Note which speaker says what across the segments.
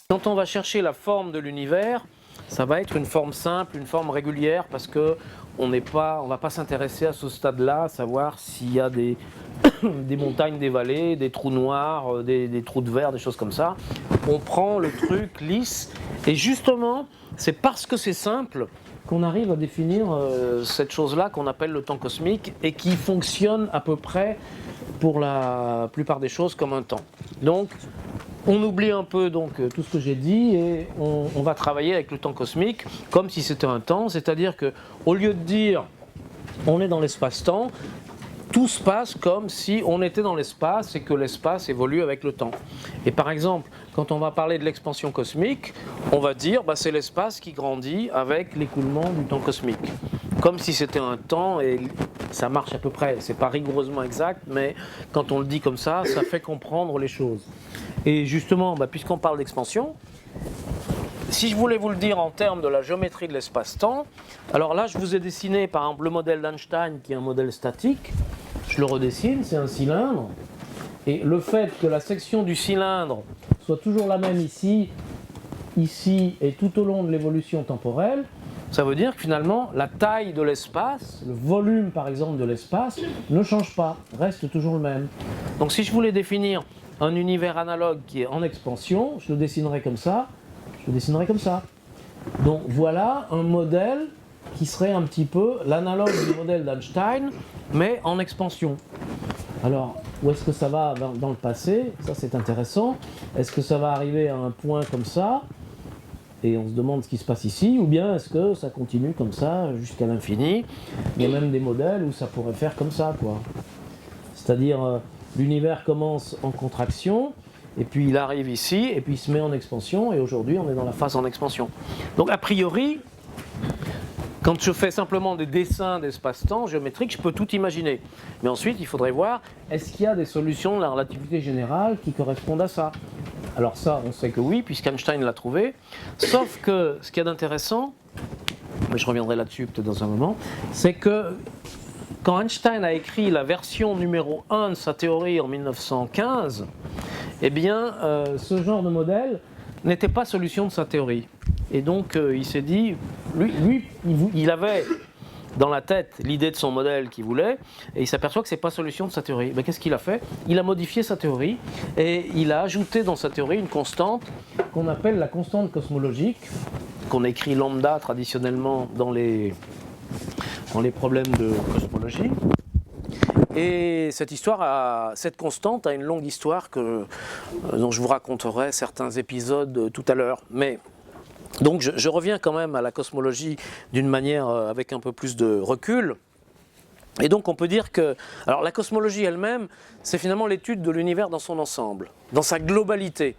Speaker 1: Quand on va chercher la forme de l'univers, ça va être une forme simple, une forme régulière, parce que on ne va pas s'intéresser à ce stade-là, à savoir s'il y a des, des montagnes, des vallées, des trous noirs, des trous de verre, des choses comme ça. On prend le truc lisse, et justement, c'est parce que c'est simple qu'on arrive à définir cette chose-là qu'on appelle le temps cosmique, et qui fonctionne à peu près pour la plupart des choses comme un temps. Donc, on oublie un peu donc tout ce que j'ai dit et on va travailler avec le temps cosmique comme si c'était un temps, c'est-à-dire que au lieu de dire on est dans l'espace-temps, tout se passe comme si on était dans l'espace et que l'espace évolue avec le temps. Et par exemple, quand on va parler de l'expansion cosmique, on va dire c'est l'espace qui grandit avec l'écoulement du temps cosmique. Comme si c'était un temps, et ça marche à peu près, c'est pas rigoureusement exact, mais quand on le dit comme ça fait comprendre les choses. Et justement, puisqu'on parle d'expansion, si je voulais vous le dire en termes de la géométrie de l'espace-temps, alors là je vous ai dessiné par exemple le modèle d'Einstein qui est un modèle statique, je le redessine, c'est un cylindre, et le fait que la section du cylindre soit toujours la même ici et tout au long de l'évolution temporelle, ça veut dire que finalement la taille de l'espace, le volume par exemple de l'espace, ne change pas, reste toujours le même. Donc si je voulais définir un univers analogue qui est en expansion, je le dessinerai comme ça, je le dessinerai comme ça. Donc voilà un modèle qui serait un petit peu l'analogue du modèle d'Einstein, mais en expansion. Alors, où est-ce que ça va dans le passé? Ça c'est intéressant. Est-ce que ça va arriver à un point comme ça, et on se demande ce qui se passe ici, ou bien est-ce que ça continue comme ça jusqu'à l'infini? Il y a même des modèles où ça pourrait faire comme ça, quoi. C'est-à-dire, l'univers commence en contraction, et puis il arrive ici, et puis il se met en expansion, et aujourd'hui on est dans la phase en expansion. Donc a priori, quand je fais simplement des dessins d'espace-temps géométriques, je peux tout imaginer. Mais ensuite, il faudrait voir, est-ce qu'il y a des solutions de la relativité générale qui correspondent à ça? Alors ça, on sait que oui, puisqu'Einstein l'a trouvé. Sauf que, ce qu'il y a d'intéressant, mais je reviendrai là-dessus peut-être dans un moment, c'est que quand Einstein a écrit la version numéro 1 de sa théorie en 1915, eh bien, ce genre de modèle n'était pas solution de sa théorie. Et donc, il s'est dit, lui, il avait dans la tête l'idée de son modèle qu'il voulait, et il s'aperçoit que ce n'est pas solution de sa théorie. Mais qu'est-ce qu'il a fait? Il a modifié sa théorie, et il a ajouté dans sa théorie une constante qu'on appelle la constante cosmologique, qu'on écrit lambda traditionnellement dans les problèmes de cosmologie. Et cette constante a une longue histoire dont je vous raconterai certains épisodes tout à l'heure. Mais donc je reviens quand même à la cosmologie d'une manière avec un peu plus de recul. Et donc on peut dire que alors la cosmologie elle-même, c'est finalement l'étude de l'univers dans son ensemble, dans sa globalité.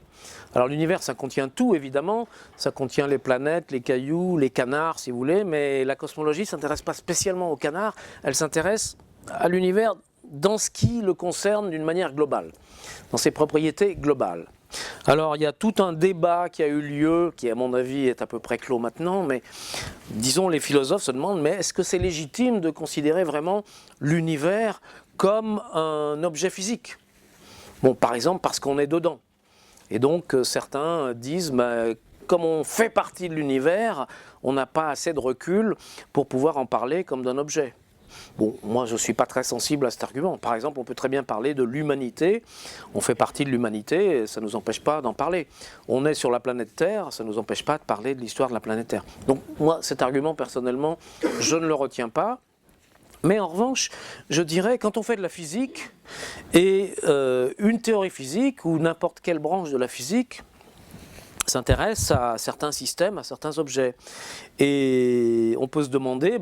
Speaker 1: Alors l'univers, ça contient tout évidemment, ça contient les planètes, les cailloux, les canards si vous voulez, mais la cosmologie ne s'intéresse pas spécialement aux canards, elle s'intéresse à l'univers dans ce qui le concerne d'une manière globale, dans ses propriétés globales. Alors il y a tout un débat qui a eu lieu, qui à mon avis est à peu près clos maintenant, mais disons les philosophes se demandent, mais est-ce que c'est légitime de considérer vraiment l'univers comme un objet physique? Bon, par exemple parce qu'on est dedans. Et donc certains disent, comme on fait partie de l'univers, on n'a pas assez de recul pour pouvoir en parler comme d'un objet. Bon, moi je ne suis pas très sensible à cet argument. Par exemple, on peut très bien parler de l'humanité. On fait partie de l'humanité et ça ne nous empêche pas d'en parler. On est sur la planète Terre, ça ne nous empêche pas de parler de l'histoire de la planète Terre. Donc moi, cet argument, personnellement, je ne le retiens pas. Mais en revanche, je dirais, quand on fait de la physique, et une théorie physique ou n'importe quelle branche de la physique s'intéresse à certains systèmes, à certains objets. Et on peut se demander,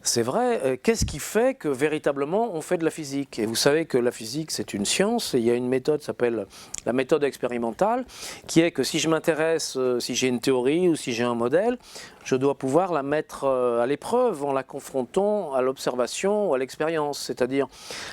Speaker 1: c'est vrai, qu'est-ce qui fait que véritablement on fait de la physique? Et vous savez que la physique c'est une science, et il y a une méthode qui s'appelle la méthode expérimentale, qui est que si je m'intéresse, si j'ai une théorie ou si j'ai un modèle, je dois pouvoir la mettre à l'épreuve en la confrontant à l'observation ou à l'expérience, c'est-à-dire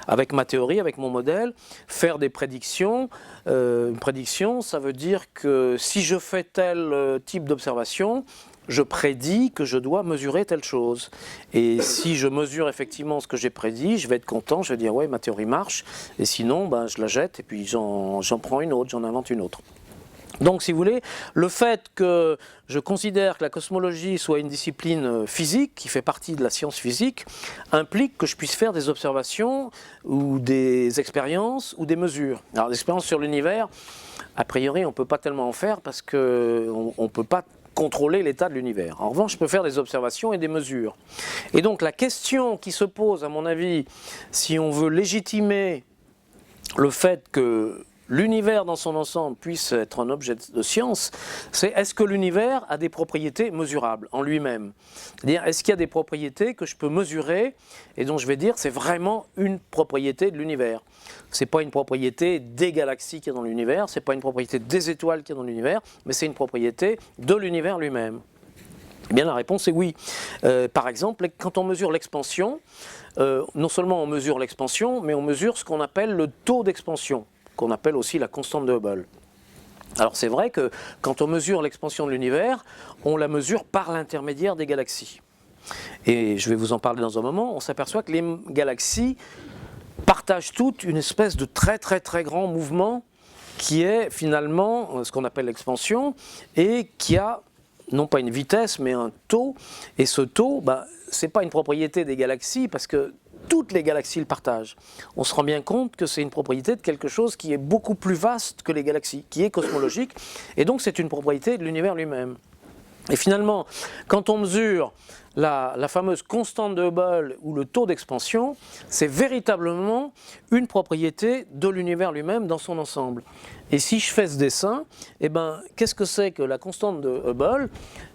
Speaker 1: avec ma théorie, avec mon modèle, faire des prédictions. Une prédiction, ça veut dire que si je fais tel type d'observation, je prédis que je dois mesurer telle chose. Et si je mesure effectivement ce que j'ai prédit, je vais être content, je vais dire ouais, ma théorie marche, et sinon je la jette et puis j'en prends une autre, j'en invente une autre. Donc, si vous voulez, le fait que je considère que la cosmologie soit une discipline physique, qui fait partie de la science physique, implique que je puisse faire des observations ou des expériences ou des mesures. Alors, des expériences sur l'univers, a priori, on ne peut pas tellement en faire parce qu'on ne peut pas contrôler l'état de l'univers. En revanche, je peux faire des observations et des mesures. Et donc, la question qui se pose, à mon avis, si on veut légitimer le fait que l'univers dans son ensemble puisse être un objet de science, c'est est-ce que l'univers a des propriétés mesurables en lui-même? C'est-à-dire, est-ce qu'il y a des propriétés que je peux mesurer et dont je vais dire c'est vraiment une propriété de l'univers? Ce n'est pas une propriété des galaxies qu'il y a dans l'univers, ce n'est pas une propriété des étoiles qu'il y a dans l'univers, mais c'est une propriété de l'univers lui-même. Eh bien, la réponse est oui. Par exemple, quand on mesure l'expansion, non seulement on mesure l'expansion, mais on mesure ce qu'on appelle le taux d'expansion, qu'on appelle aussi la constante de Hubble. Alors c'est vrai que quand on mesure l'expansion de l'univers, on la mesure par l'intermédiaire des galaxies. Et je vais vous en parler dans un moment, on s'aperçoit que les galaxies partagent toutes une espèce de très très très grand mouvement qui est finalement ce qu'on appelle l'expansion et qui a non pas une vitesse mais un taux. Et ce taux, ce n'est pas une propriété des galaxies parce que toutes les galaxies le partagent. On se rend bien compte que c'est une propriété de quelque chose qui est beaucoup plus vaste que les galaxies, qui est cosmologique, et donc c'est une propriété de l'univers lui-même. Et finalement, quand on mesure la fameuse constante de Hubble ou le taux d'expansion, c'est véritablement une propriété de l'univers lui-même dans son ensemble. Et si je fais ce dessin, qu'est-ce que c'est que la constante de Hubble?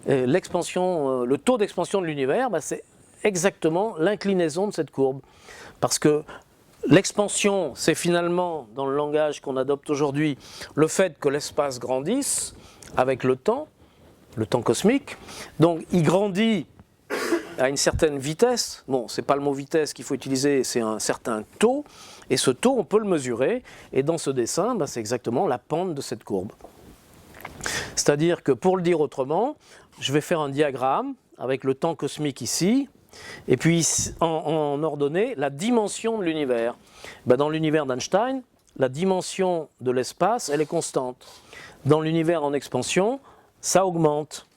Speaker 1: L'expansion, le taux d'expansion de l'univers, c'est exactement l'inclinaison de cette courbe. Parce que l'expansion, c'est finalement, dans le langage qu'on adopte aujourd'hui, le fait que l'espace grandisse avec le temps cosmique. Donc il grandit à une certaine vitesse. Bon, c'est pas le mot vitesse qu'il faut utiliser, c'est un certain taux. Et ce taux, on peut le mesurer. Et dans ce dessin, c'est exactement la pente de cette courbe. C'est-à-dire que, pour le dire autrement, je vais faire un diagramme avec le temps cosmique ici, et puis en ordonnée, la dimension de l'univers. Dans l'univers d'Einstein, la dimension de l'espace, elle est constante. Dans l'univers en expansion, ça augmente.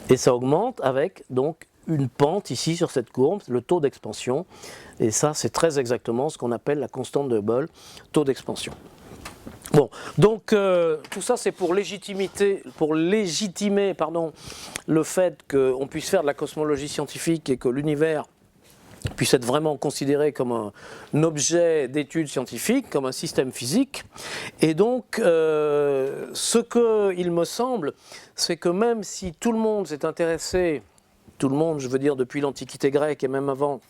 Speaker 1: Et ça augmente avec donc une pente ici sur cette courbe, le taux d'expansion. Et ça, c'est très exactement ce qu'on appelle la constante de Hubble, taux d'expansion. Bon, donc tout ça c'est pour légitimer le fait qu'on puisse faire de la cosmologie scientifique et que l'univers puisse être vraiment considéré comme un objet d'étude scientifique, comme un système physique. Et donc, ce qu'il me semble, c'est que même si tout le monde s'est intéressé, tout le monde, je veux dire depuis l'Antiquité grecque et même avant,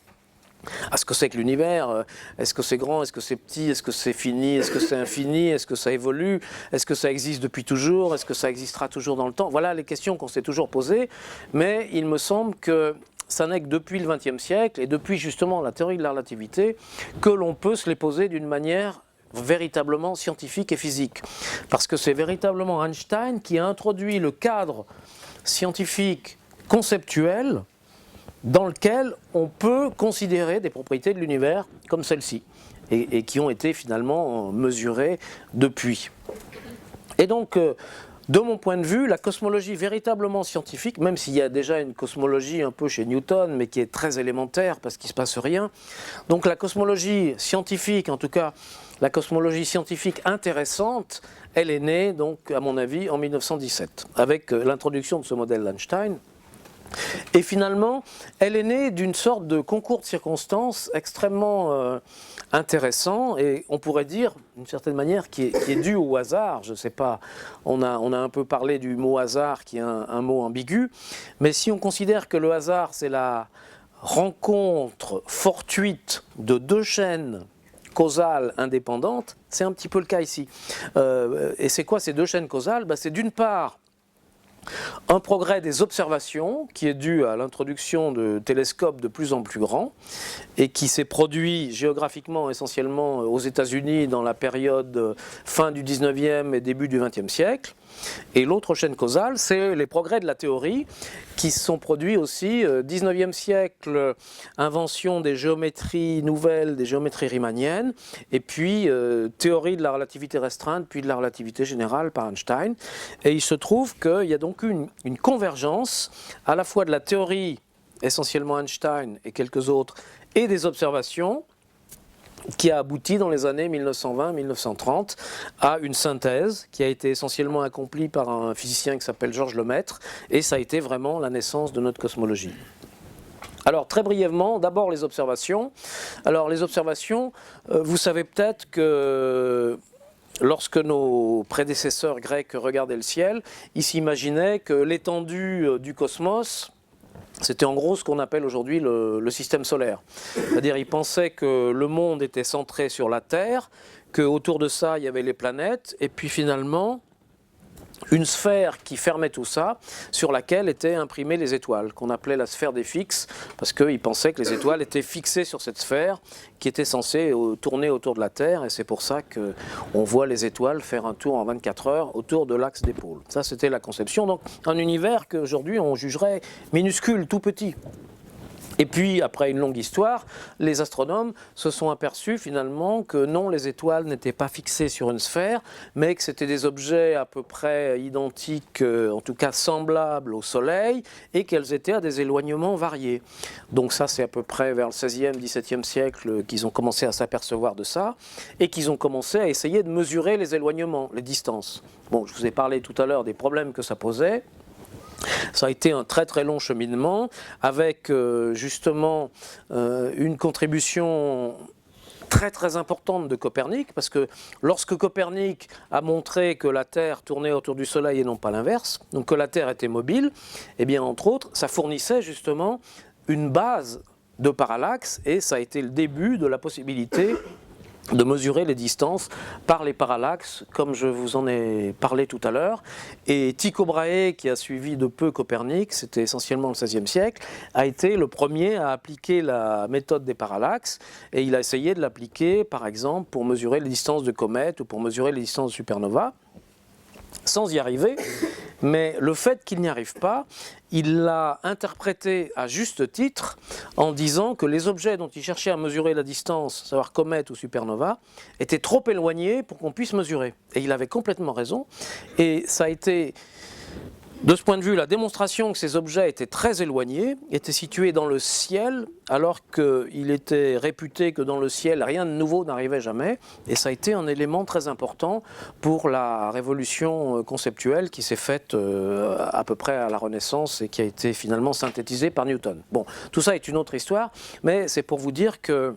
Speaker 1: à ce que c'est que l'univers, est-ce que c'est grand, est-ce que c'est petit, est-ce que c'est fini, est-ce que c'est infini, est-ce que ça évolue, est-ce que ça existe depuis toujours, est-ce que ça existera toujours dans le temps? Voilà les questions qu'on s'est toujours posées, mais il me semble que ça n'est que depuis le XXe siècle et depuis justement la théorie de la relativité que l'on peut se les poser d'une manière véritablement scientifique et physique. Parce que c'est véritablement Einstein qui a introduit le cadre scientifique conceptuel dans lequel on peut considérer des propriétés de l'univers comme celle-ci, et qui ont été finalement mesurées depuis. Et donc, de mon point de vue, la cosmologie véritablement scientifique, même s'il y a déjà une cosmologie un peu chez Newton, mais qui est très élémentaire parce qu'il ne se passe rien, donc la cosmologie scientifique, en tout cas la cosmologie scientifique intéressante, elle est née, donc, à mon avis, en 1917, avec l'introduction de ce modèle d'Einstein. Et finalement, elle est née d'une sorte de concours de circonstances extrêmement intéressant, et on pourrait dire, d'une certaine manière, qui est dû au hasard. Je ne sais pas, on a un peu parlé du mot hasard, qui est un mot ambigu, mais si on considère que le hasard, c'est la rencontre fortuite de deux chaînes causales indépendantes, c'est un petit peu le cas ici. Et c'est quoi ces deux chaînes causales? C'est d'une part un progrès des observations qui est dû à l'introduction de télescopes de plus en plus grands et qui s'est produit géographiquement essentiellement aux États-Unis dans la période fin du 19e et début du 20e siècle. Et l'autre chaîne causale, c'est les progrès de la théorie qui se sont produits aussi 19e siècle, invention des géométries nouvelles, des géométries riemanniennes, et puis théorie de la relativité restreinte, puis de la relativité générale par Einstein. Et il se trouve qu'il y a donc une convergence à la fois de la théorie, essentiellement Einstein et quelques autres, et des observations, qui a abouti dans les années 1920-1930 à une synthèse qui a été essentiellement accomplie par un physicien qui s'appelle Georges Lemaître, et ça a été vraiment la naissance de notre cosmologie. Alors très brièvement, d'abord les observations. Alors les observations, vous savez peut-être que lorsque nos prédécesseurs grecs regardaient le ciel, ils s'imaginaient que l'étendue du cosmos, c'était en gros ce qu'on appelle aujourd'hui le système solaire. C'est-à-dire ils pensaient que le monde était centré sur la Terre, qu'autour de ça il y avait les planètes, et puis finalement une sphère qui fermait tout ça, sur laquelle étaient imprimées les étoiles, qu'on appelait la sphère des fixes, parce qu'ils pensaient que les étoiles étaient fixées sur cette sphère qui était censée tourner autour de la Terre, et c'est pour ça qu'on voit les étoiles faire un tour en 24 heures autour de l'axe des pôles. Ça, c'était la conception, donc un univers qu'aujourd'hui on jugerait minuscule, tout petit. Et puis, après une longue histoire, les astronomes se sont aperçus finalement que non, les étoiles n'étaient pas fixées sur une sphère, mais que c'était des objets à peu près identiques, en tout cas semblables au Soleil, et qu'elles étaient à des éloignements variés. Donc ça, c'est à peu près vers le XVIe, XVIIe siècle qu'ils ont commencé à s'apercevoir de ça, et qu'ils ont commencé à essayer de mesurer les éloignements, les distances. Bon, je vous ai parlé tout à l'heure des problèmes que ça posait. Ça a été un très très long cheminement avec justement une contribution très très importante de Copernic, parce que lorsque Copernic a montré que la Terre tournait autour du Soleil et non pas l'inverse, donc que la Terre était mobile, et bien entre autres ça fournissait justement une base de parallaxe, et ça a été le début de la possibilité de mesurer les distances par les parallaxes, comme je vous en ai parlé tout à l'heure. Et Tycho Brahe, qui a suivi de peu Copernic, c'était essentiellement le XVIe siècle, a été le premier à appliquer la méthode des parallaxes, et il a essayé de l'appliquer, par exemple, pour mesurer les distances de comètes ou pour mesurer les distances de supernovas, sans y arriver. Mais le fait qu'il n'y arrive pas, il l'a interprété à juste titre en disant que les objets dont il cherchait à mesurer la distance, savoir comète ou supernova, étaient trop éloignés pour qu'on puisse mesurer. Et il avait complètement raison. Et ça a été, de ce point de vue, la démonstration que ces objets étaient très éloignés, étaient situés dans le ciel, alors qu'il était réputé que dans le ciel, rien de nouveau n'arrivait jamais. Et ça a été un élément très important pour la révolution conceptuelle qui s'est faite à peu près à la Renaissance et qui a été finalement synthétisée par Newton. Bon, tout ça est une autre histoire, mais c'est pour vous dire que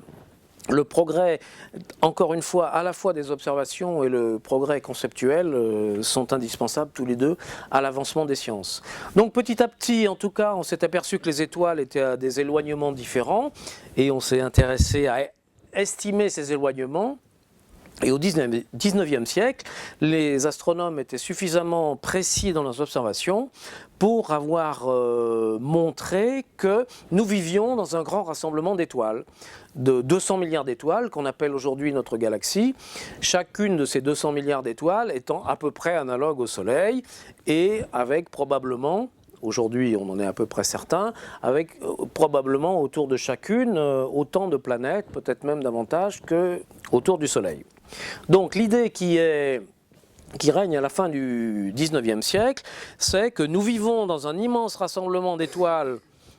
Speaker 1: le progrès, encore une fois, à la fois des observations et le progrès conceptuel sont indispensables tous les deux à l'avancement des sciences. Donc petit à petit, en tout cas, on s'est aperçu que les étoiles étaient à des éloignements différents et on s'est intéressé à estimer ces éloignements. Et au XIXe siècle, les astronomes étaient suffisamment précis dans leurs observations pour avoir montré que nous vivions dans un grand rassemblement d'étoiles, de 200 milliards d'étoiles qu'on appelle aujourd'hui notre galaxie, chacune de ces 200 milliards d'étoiles étant à peu près analogue au Soleil et avec probablement, aujourd'hui on en est à peu près certain, avec probablement autour de chacune autant de planètes, peut-être même davantage qu'autour du Soleil. Donc l'idée qui règne à la fin du XIXe siècle, c'est que nous vivons dans un immense rassemblement d'étoiles,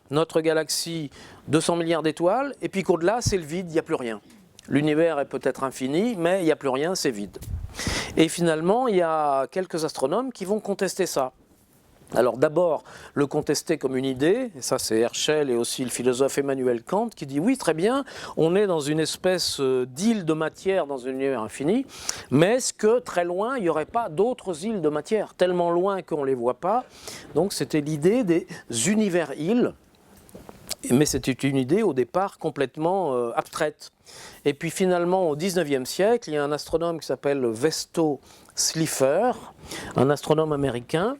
Speaker 1: notre galaxie, 200 milliards d'étoiles, et puis qu'au-delà c'est le vide, il n'y a plus rien. L'univers est peut-être infini, mais il n'y a plus rien, c'est vide. Et finalement, il y a quelques astronomes qui vont contester ça. Alors d'abord, le contester comme une idée, et ça c'est Herschel et aussi le philosophe Emmanuel Kant qui dit oui très bien, on est dans une espèce d'île de matière dans un univers infini, mais est-ce que très loin il n'y aurait pas d'autres îles de matière, tellement loin qu'on ne les voit pas? Donc c'était l'idée des univers-îles, mais c'était une idée au départ complètement abstraite. Et puis finalement au XIXe siècle, il y a un astronome qui s'appelle Vesto Slipher, un astronome américain,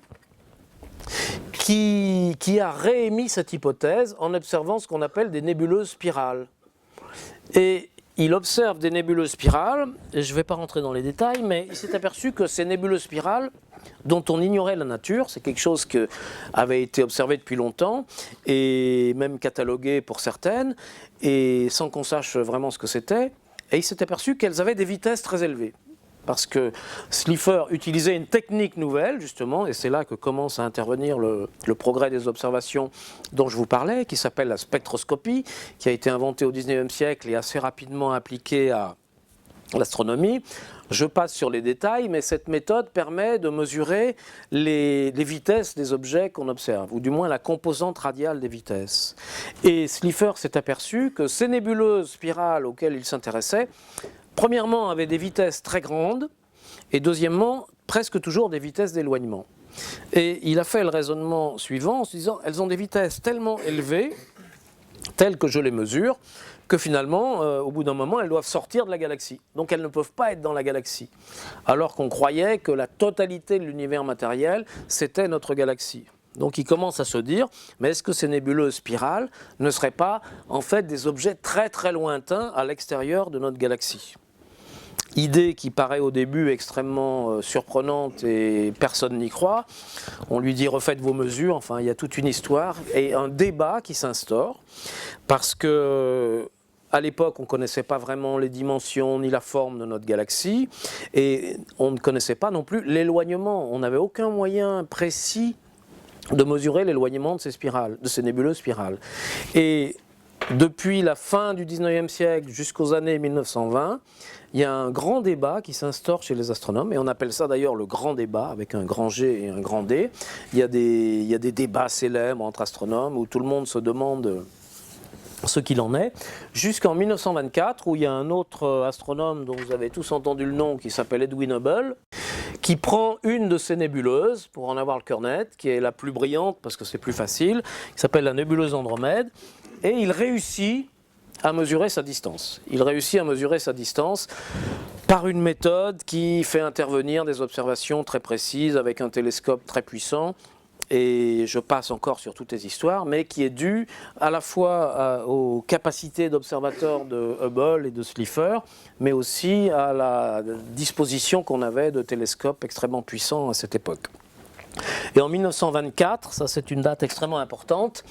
Speaker 1: qui a réémis cette hypothèse en observant ce qu'on appelle des nébuleuses spirales. Et il observe des nébuleuses spirales, et je ne vais pas rentrer dans les détails, mais il s'est aperçu que ces nébuleuses spirales, dont on ignorait la nature, c'est quelque chose qui avait été observé depuis longtemps, et même catalogué pour certaines, et sans qu'on sache vraiment ce que c'était, et il s'est aperçu qu'elles avaient des vitesses très élevées. Parce que Slipher utilisait une technique nouvelle, justement, et c'est là que commence à intervenir le progrès des observations dont je vous parlais, qui s'appelle la spectroscopie, qui a été inventée au XIXe siècle et assez rapidement appliquée à l'astronomie. Je passe sur les détails, mais cette méthode permet de mesurer les vitesses des objets qu'on observe, ou du moins la composante radiale des vitesses. Et Slipher s'est aperçu que ces nébuleuses spirales auxquelles il s'intéressait, premièrement, avaient des vitesses très grandes, et deuxièmement, presque toujours des vitesses d'éloignement. Et il a fait le raisonnement suivant en se disant, elles ont des vitesses tellement élevées, telles que je les mesure, que finalement, au bout d'un moment, elles doivent sortir de la galaxie. Donc elles ne peuvent pas être dans la galaxie. Alors qu'on croyait que la totalité de l'univers matériel, c'était notre galaxie. Donc il commence à se dire, mais est-ce que ces nébuleuses spirales ne seraient pas en fait des objets très très lointains à l'extérieur de notre galaxie ? Idée qui paraît au début extrêmement surprenante et personne n'y croit. On lui dit refaites vos mesures, enfin il y a toute une histoire et un débat qui s'instaure parce que à l'époque on ne connaissait pas vraiment les dimensions ni la forme de notre galaxie et on ne connaissait pas non plus l'éloignement. On n'avait aucun moyen précis de mesurer l'éloignement de ces spirales, de ces nébuleuses spirales. Et depuis la fin du 19e siècle jusqu'aux années 1920, il y a un grand débat qui s'instaure chez les astronomes, et on appelle ça d'ailleurs le grand débat, avec un grand G et un grand D. Il y a des débats célèbres entre astronomes où tout le monde se demande ce qu'il en est, jusqu'en 1924 où il y a un autre astronome dont vous avez tous entendu le nom qui s'appelle Edwin Hubble, qui prend une de ces nébuleuses, pour en avoir le cœur net, qui est la plus brillante parce que c'est plus facile, qui s'appelle la nébuleuse Andromède, et il réussit à mesurer sa distance. Il réussit à mesurer sa distance par une méthode qui fait intervenir des observations très précises avec un télescope très puissant, et je passe encore sur toutes les histoires, mais qui est due à la fois aux capacités d'observateurs de Hubble et de Slipher, mais aussi à la disposition qu'on avait de télescopes extrêmement puissants à cette époque. Et en 1924, ça c'est une date extrêmement importante,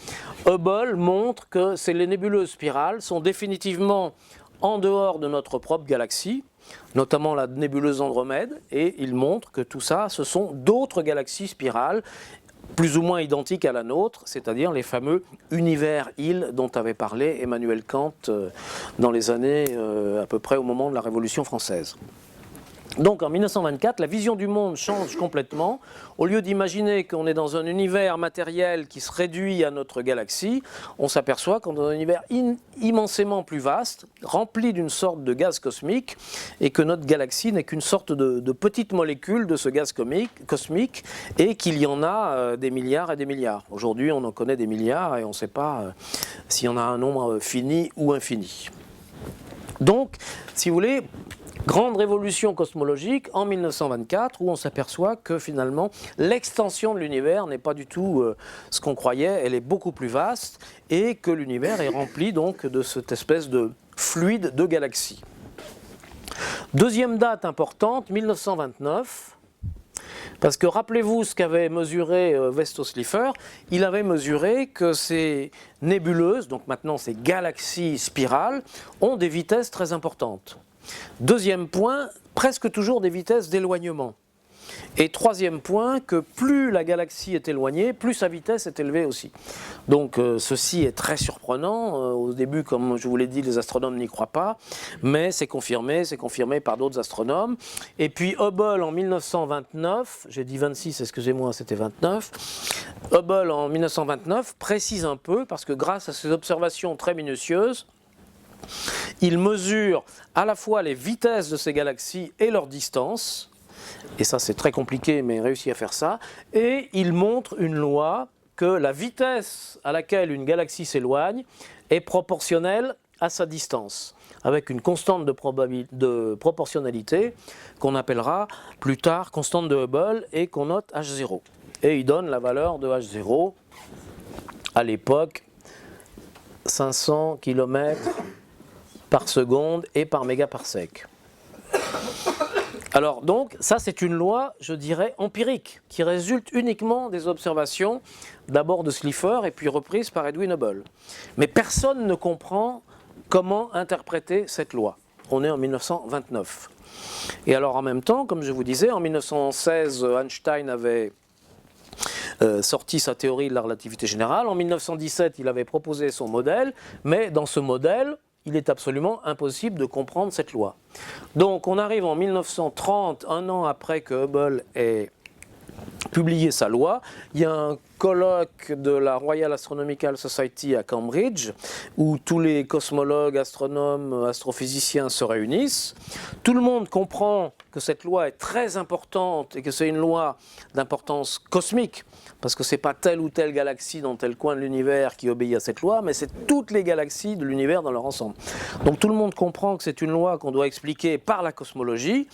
Speaker 1: Hubble montre que les nébuleuses spirales sont définitivement en dehors de notre propre galaxie, notamment la nébuleuse Andromède, et il montre que tout ça, ce sont d'autres galaxies spirales, plus ou moins identiques à la nôtre, c'est-à-dire les fameux univers-îles dont avait parlé Emmanuel Kant dans les années à peu près au moment de la Révolution française. Donc en 1924, la vision du monde change complètement. Au lieu d'imaginer qu'on est dans un univers matériel qui se réduit à notre galaxie, on s'aperçoit qu'on est dans un univers immensément plus vaste, rempli d'une sorte de gaz cosmique, et que notre galaxie n'est qu'une sorte de petite molécule de ce gaz cosmique, et qu'il y en a des milliards et des milliards. Aujourd'hui, on en connaît des milliards, et on ne sait pas s'il y en a un nombre fini ou infini. Donc, si vous voulez, grande révolution cosmologique en 1924 où on s'aperçoit que finalement l'extension de l'univers n'est pas du tout ce qu'on croyait, elle est beaucoup plus vaste et que l'univers est rempli donc de cette espèce de fluide de galaxies. Deuxième date importante, 1929, parce que rappelez-vous ce qu'avait mesuré Vesto Slipher, il avait mesuré que ces nébuleuses, donc maintenant ces galaxies spirales, ont des vitesses très importantes. Deuxième point, presque toujours des vitesses d'éloignement. Et troisième point, que plus la galaxie est éloignée, plus sa vitesse est élevée aussi. Donc ceci est très surprenant. Au début, comme je vous l'ai dit, les astronomes n'y croient pas, mais c'est confirmé par d'autres astronomes. Et puis Hubble en 1929, j'ai dit 26, excusez-moi, c'était 29. Hubble en 1929 précise un peu, parce que grâce à ses observations très minutieuses, il mesure à la fois les vitesses de ces galaxies et leur distance, et ça c'est très compliqué mais il réussit à faire ça, et il montre une loi que la vitesse à laquelle une galaxie s'éloigne est proportionnelle à sa distance, avec une constante de proportionnalité qu'on appellera plus tard constante de Hubble et qu'on note H0. Et il donne la valeur de H0 à l'époque 500 km par seconde et par mégaparsec. Alors donc, ça c'est une loi, je dirais, empirique, qui résulte uniquement des observations, d'abord de Slipher et puis reprise par Edwin Hubble. Mais personne ne comprend comment interpréter cette loi. On est en 1929. Et alors en même temps, comme je vous disais, en 1916, Einstein avait sorti sa théorie de la relativité générale. En 1917, il avait proposé son modèle, mais dans ce modèle, il est absolument impossible de comprendre cette loi. Donc on arrive en 1930, un an après que Hubble ait publié sa loi, il y a un colloque de la Royal Astronomical Society à Cambridge où tous les cosmologues, astronomes, astrophysiciens se réunissent. Tout le monde comprend que cette loi est très importante et que c'est une loi d'importance cosmique, parce que ce n'est pas telle ou telle galaxie dans tel coin de l'univers qui obéit à cette loi, mais c'est toutes les galaxies de l'univers dans leur ensemble. Donc tout le monde comprend que c'est une loi qu'on doit expliquer par la cosmologie.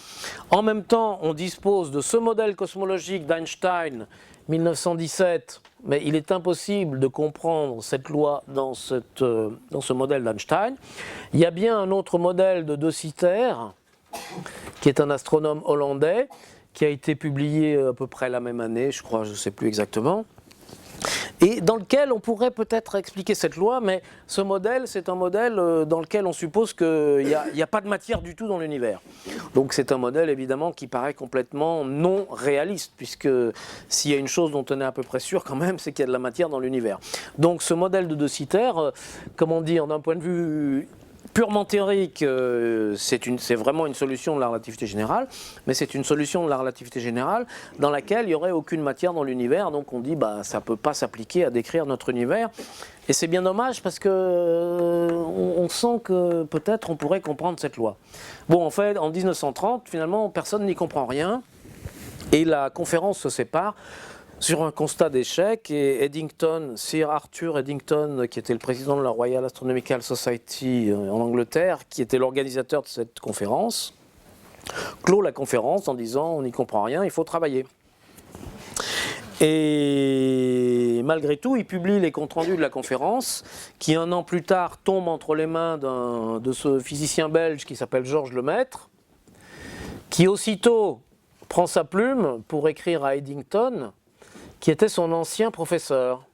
Speaker 1: En même temps, on dispose de ce modèle cosmologique d'Einstein, 1917, mais il est impossible de comprendre cette loi dans ce modèle d'Einstein. Il y a bien un autre modèle de De Sitter, qui est un astronome hollandais, qui a été publié à peu près la même année, je crois, je ne sais plus exactement, et dans lequel on pourrait peut-être expliquer cette loi, mais ce modèle, c'est un modèle dans lequel on suppose qu'il n'y a pas de matière du tout dans l'univers. Donc c'est un modèle évidemment qui paraît complètement non réaliste, puisque s'il y a une chose dont on est à peu près sûr quand même, c'est qu'il y a de la matière dans l'univers. Donc ce modèle de De Sitter, comment dire, d'un point de vue purement théorique, c'est vraiment une solution de la relativité générale, mais c'est une solution de la relativité générale dans laquelle il n'y aurait aucune matière dans l'univers, donc on dit bah ça ne peut pas s'appliquer à décrire notre univers, et c'est bien dommage parce que on sent que peut-être on pourrait comprendre cette loi. Bon, en fait, en 1930, finalement, personne n'y comprend rien, et la conférence se sépare sur un constat d'échec, et Eddington, Sir Arthur Eddington, qui était le président de la Royal Astronomical Society en Angleterre, qui était l'organisateur de cette conférence, clôt la conférence en disant on n'y comprend rien, il faut travailler. Et malgré tout, il publie les comptes rendus de la conférence, qui un an plus tard tombe entre les mains de ce physicien belge qui s'appelle Georges Lemaître, qui aussitôt prend sa plume pour écrire à Eddington, qui était son ancien professeur.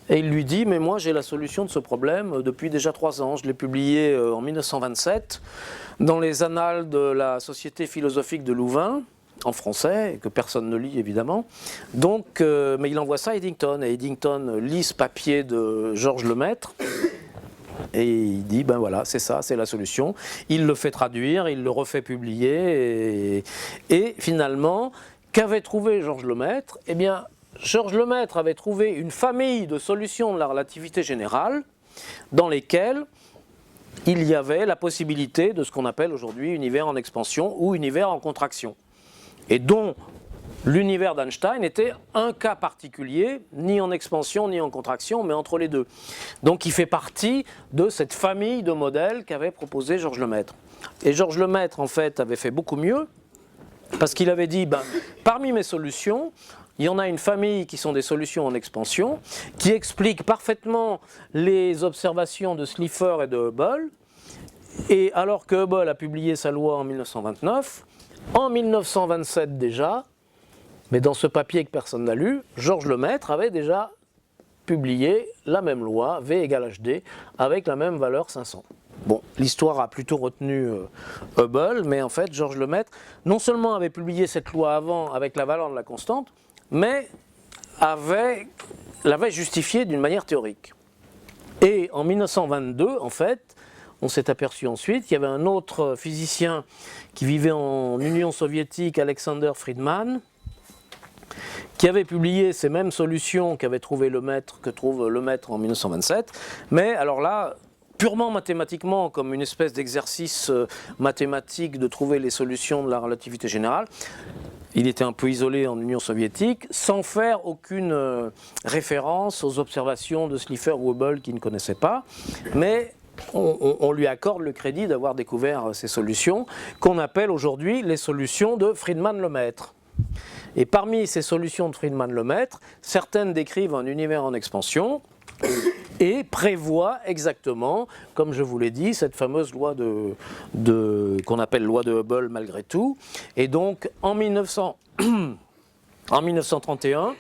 Speaker 1: Et il lui dit, mais moi j'ai la solution de ce problème depuis déjà 3 ans. Je l'ai publié en 1927 dans les annales de la Société philosophique de Louvain, en français, que personne ne lit évidemment. Donc, mais il envoie ça à Eddington, et Eddington lit ce papier de Georges Lemaître, et il dit, ben voilà, c'est ça, c'est la solution. Il le fait traduire, il le refait publier, et finalement, qu'avait trouvé Georges Lemaître? Eh bien, Georges Lemaître avait trouvé une famille de solutions de la relativité générale dans lesquelles il y avait la possibilité de ce qu'on appelle aujourd'hui univers en expansion ou univers en contraction, et dont l'univers d'Einstein était un cas particulier, ni en expansion ni en contraction, mais entre les deux. Donc il fait partie de cette famille de modèles qu'avait proposé Georges Lemaître. Et Georges Lemaître, en fait, avait fait beaucoup mieux, parce qu'il avait dit, ben, parmi mes solutions, il y en a une famille qui sont des solutions en expansion, qui expliquent parfaitement les observations de Slipher et de Hubble, et alors que Hubble a publié sa loi en 1929, en 1927 déjà, mais dans ce papier que personne n'a lu, Georges Lemaître avait déjà publié la même loi, V égale HD, avec la même valeur 500. Bon, l'histoire a plutôt retenu Hubble, mais en fait, Georges Lemaître, non seulement avait publié cette loi avant avec la valeur de la constante, mais l'avait justifiée d'une manière théorique. Et en 1922, en fait, on s'est aperçu ensuite qu'il y avait un autre physicien qui vivait en Union soviétique, Alexander Friedman, qui avait publié ces mêmes solutions qu'avait trouvé Lemaître, que trouve Lemaître en 1927, mais alors là, purement mathématiquement, comme une espèce d'exercice mathématique de trouver les solutions de la relativité générale. Il était un peu isolé en Union soviétique, sans faire aucune référence aux observations de Slipher ou Hubble qu'il ne connaissait pas, mais on lui accorde le crédit d'avoir découvert ces solutions, qu'on appelle aujourd'hui les solutions de Friedman-Lemaître. Et parmi ces solutions de Friedman-Lemaître, certaines décrivent un univers en expansion, et prévoit exactement, comme je vous l'ai dit, cette fameuse loi qu'on appelle loi de Hubble malgré tout. Et donc en 1931,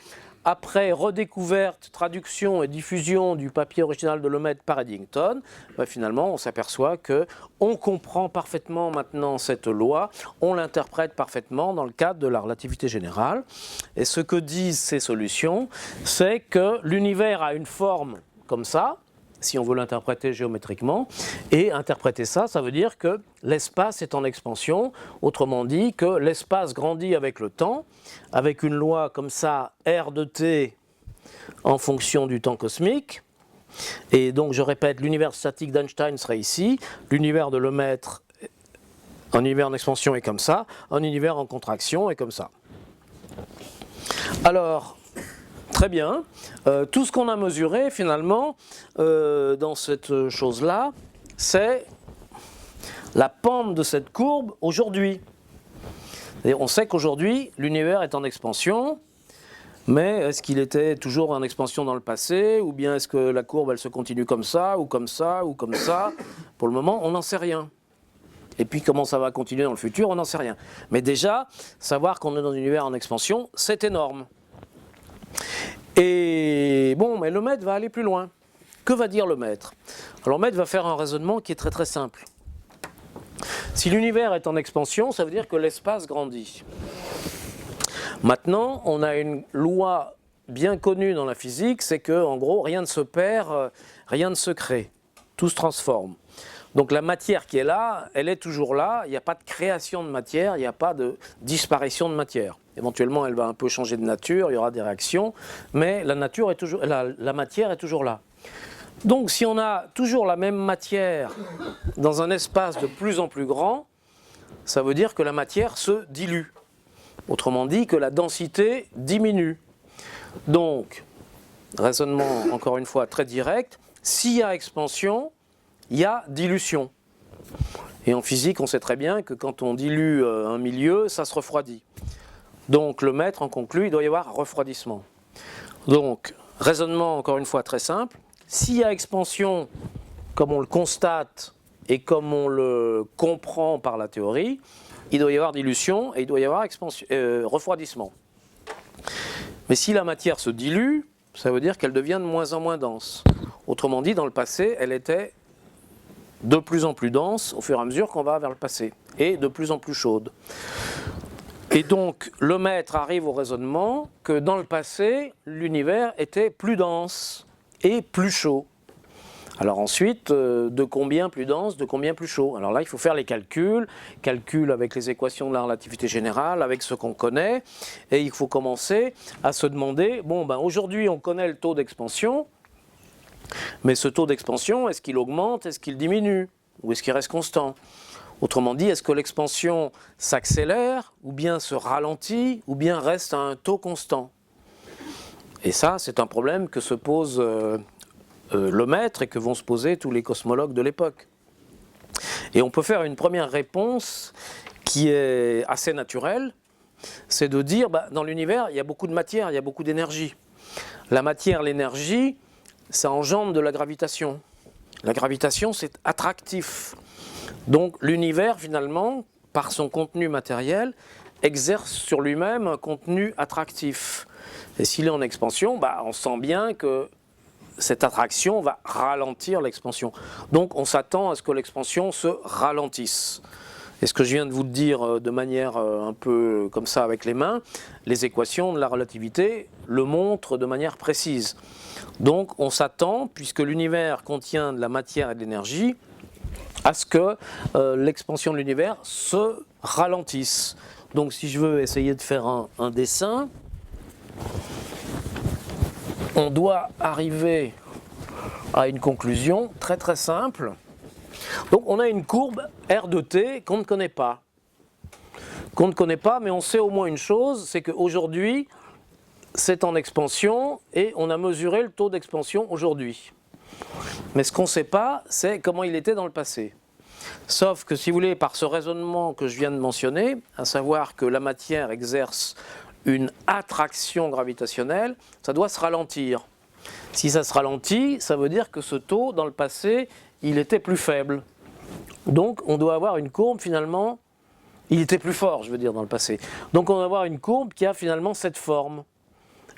Speaker 1: après redécouverte, traduction et diffusion du papier original de Lemaitre par Eddington, finalement on s'aperçoit qu'on comprend parfaitement maintenant cette loi, on l'interprète parfaitement dans le cadre de la relativité générale. Et ce que disent ces solutions, c'est que l'univers a une forme comme ça, si on veut l'interpréter géométriquement, et interpréter ça, ça veut dire que l'espace est en expansion, autrement dit que l'espace grandit avec le temps, avec une loi comme ça, R de t en fonction du temps cosmique, et donc je répète, l'univers statique d'Einstein serait ici, l'univers de Lemaitre, un univers en expansion est comme ça, un univers en contraction est comme ça. Alors, très bien. Tout ce qu'on a mesuré finalement dans cette chose-là, c'est la pente de cette courbe aujourd'hui. On sait qu'aujourd'hui, l'univers est en expansion, mais est-ce qu'il était toujours en expansion dans le passé, ou bien est-ce que la courbe elle se continue comme ça, ou comme ça, ou comme ça? Pour le moment, on n'en sait rien. Et puis comment ça va continuer dans le futur, on n'en sait rien. Mais déjà, savoir qu'on est dans un univers en expansion, c'est énorme. Et bon, mais Lemaitre va aller plus loin. Que va dire Lemaitre? Alors Lemaitre va faire un raisonnement qui est très très simple. Si l'univers est en expansion, ça veut dire que l'espace grandit. Maintenant, on a une loi bien connue dans la physique, c'est que en gros, rien ne se perd, rien ne se crée. Tout se transforme. Donc la matière qui est là, elle est toujours là, il n'y a pas de création de matière, il n'y a pas de disparition de matière. Éventuellement, elle va un peu changer de nature, il y aura des réactions, mais la matière est toujours là. Donc si on a toujours la même matière dans un espace de plus en plus grand, ça veut dire que la matière se dilue. Autrement dit, que la densité diminue. Donc, raisonnement encore une fois très direct, s'il y a expansion, il y a dilution. Et en physique, on sait très bien que quand on dilue un milieu, ça se refroidit. Donc Lemaitre en conclut, il doit y avoir refroidissement. Donc, raisonnement encore une fois très simple, s'il y a expansion, comme on le constate et comme on le comprend par la théorie, il doit y avoir dilution et il doit y avoir refroidissement. Mais si la matière se dilue, ça veut dire qu'elle devient de moins en moins dense. Autrement dit, dans le passé, elle était de plus en plus dense au fur et à mesure qu'on va vers le passé, et de plus en plus chaude. Et donc, Lemaitre arrive au raisonnement que dans le passé, l'univers était plus dense et plus chaud. Alors ensuite, de combien plus dense, de combien plus chaud? Alors là, il faut faire les calculs avec les équations de la relativité générale, avec ce qu'on connaît, et il faut commencer à se demander, bon, ben aujourd'hui on connaît le taux d'expansion, mais ce taux d'expansion, est-ce qu'il augmente, est-ce qu'il diminue, ou est-ce qu'il reste constant? Autrement dit, est-ce que l'expansion s'accélère, ou bien se ralentit, ou bien reste à un taux constant? Et ça, c'est un problème que se pose Lemaitre et que vont se poser tous les cosmologues de l'époque. Et on peut faire une première réponse qui est assez naturelle, c'est de dire, dans l'univers, il y a beaucoup de matière, il y a beaucoup d'énergie. La matière, l'énergie, ça engendre de la gravitation. La gravitation, c'est attractif. Donc l'univers, finalement, par son contenu matériel, exerce sur lui-même un contenu attractif. Et s'il est en expansion, on sent bien que cette attraction va ralentir l'expansion. Donc on s'attend à ce que l'expansion se ralentisse. Et ce que je viens de vous dire de manière un peu comme ça avec les mains, les équations de la relativité le montrent de manière précise. Donc on s'attend, puisque l'univers contient de la matière et de l'énergie, à ce que l'expansion de l'univers se ralentisse. Donc si je veux essayer de faire un dessin, on doit arriver à une conclusion très très simple. Donc on a une courbe R de t qu'on ne connaît pas. Qu'on ne connaît pas, mais on sait au moins une chose, c'est qu'aujourd'hui, c'est en expansion et on a mesuré le taux d'expansion aujourd'hui. Mais ce qu'on ne sait pas, c'est comment il était dans le passé. Sauf que si vous voulez, par ce raisonnement que je viens de mentionner, à savoir que la matière exerce une attraction gravitationnelle, ça doit se ralentir. Si ça se ralentit, ça veut dire que ce taux, dans le passé, il était plus faible. Donc on doit avoir une courbe finalement, il était plus fort, je veux dire, dans le passé. Donc on va avoir une courbe qui a finalement cette forme,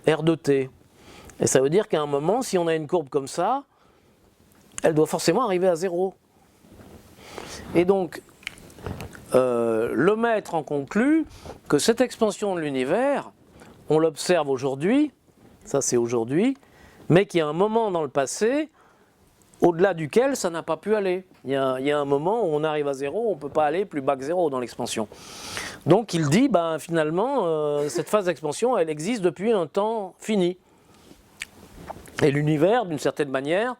Speaker 1: R de t. Et ça veut dire qu'à un moment, si on a une courbe comme ça, elle doit forcément arriver à 0. Et donc, le maître en conclut que cette expansion de l'univers, on l'observe aujourd'hui, ça c'est aujourd'hui, mais qu'il y a un moment dans le passé, au-delà duquel ça n'a pas pu aller. Il y a un moment où on arrive à 0, on ne peut pas aller plus bas que 0 dans l'expansion. Donc il dit, finalement, cette phase d'expansion, elle existe depuis un temps fini. Et l'univers, d'une certaine manière,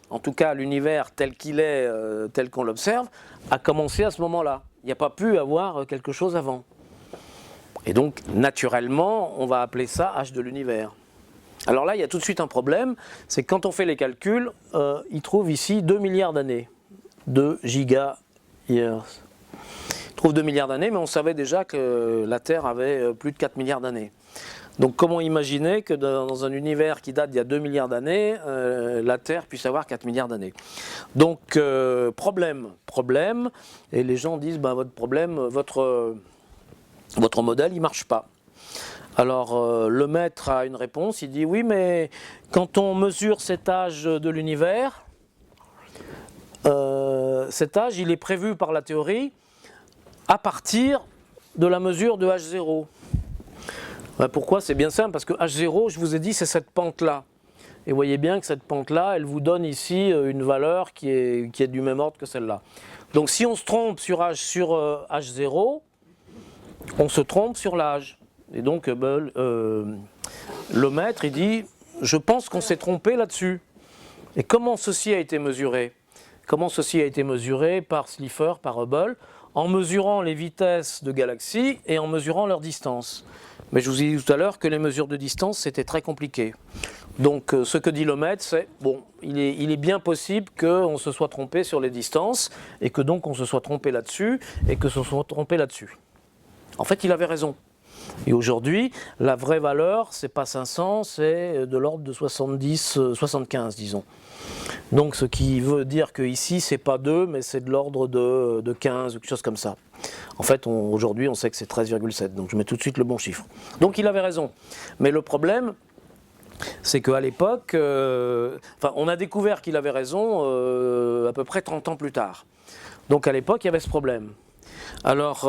Speaker 1: en tout cas l'univers tel qu'il est, tel qu'on l'observe, a commencé à ce moment-là. Il n'y a pas pu avoir quelque chose avant. Et donc, naturellement, on va appeler ça H de l'univers. Alors là, il y a tout de suite un problème, c'est que quand on fait les calculs, il trouve ici 2 milliards d'années, 2 giga-years. Il trouve 2 milliards d'années, mais on savait déjà que la Terre avait plus de 4 milliards d'années. Donc comment imaginer que dans un univers qui date d'il y a 2 milliards d'années, la Terre puisse avoir 4 milliards d'années. Donc problème, et les gens disent, votre problème, votre modèle, il ne marche pas. Alors le maître a une réponse, il dit oui, mais quand on mesure cet âge de l'univers, cet âge il est prévu par la théorie à partir de la mesure de H0. Pourquoi? C'est bien simple, parce que H0, je vous ai dit, c'est cette pente-là. Et vous voyez bien que cette pente-là, elle vous donne ici une valeur qui est du même ordre que celle-là. Donc si on se trompe sur H0, on se trompe sur l'âge. Et donc le maître, il dit, je pense qu'on s'est trompé là-dessus. Et comment ceci a été mesuré? Comment ceci a été mesuré par Slipher, par Hubble, en mesurant les vitesses de galaxies et en mesurant leur distance. Mais je vous ai dit tout à l'heure que les mesures de distance, c'était très compliqué. Donc ce que dit le maître, c'est, il est bien possible qu'on se soit trompé sur les distances, et que donc on se soit trompé là-dessus, et que se soit trompé là-dessus. En fait, il avait raison. Et aujourd'hui, la vraie valeur, c'est pas 500, c'est de l'ordre de 70, 75, disons. Donc ce qui veut dire qu'ici, c'est pas 2, mais c'est de l'ordre de 15, ou quelque chose comme ça. En fait, aujourd'hui, on sait que c'est 13,7, donc je mets tout de suite le bon chiffre. Donc il avait raison. Mais le problème, c'est qu'à l'époque, on a découvert qu'il avait raison à peu près 30 ans plus tard. Donc à l'époque, il y avait ce problème. Alors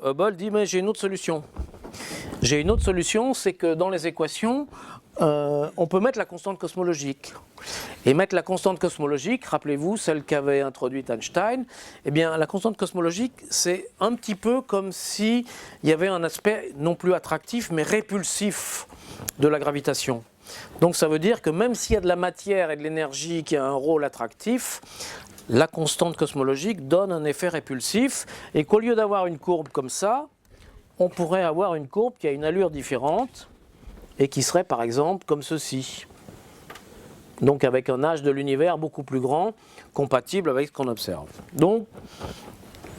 Speaker 1: Hubble dit, mais j'ai une autre solution. J'ai une autre solution, c'est que dans les équations, on peut mettre la constante cosmologique. Et mettre la constante cosmologique, rappelez-vous, celle qu'avait introduite Einstein, eh bien la constante cosmologique, c'est un petit peu comme s'il y avait un aspect non plus attractif, mais répulsif de la gravitation. Donc ça veut dire que même s'il y a de la matière et de l'énergie qui a un rôle attractif, la constante cosmologique donne un effet répulsif, et qu'au lieu d'avoir une courbe comme ça, on pourrait avoir une courbe qui a une allure différente, et qui serait par exemple comme ceci. Donc avec un âge de l'univers beaucoup plus grand, compatible avec ce qu'on observe. Donc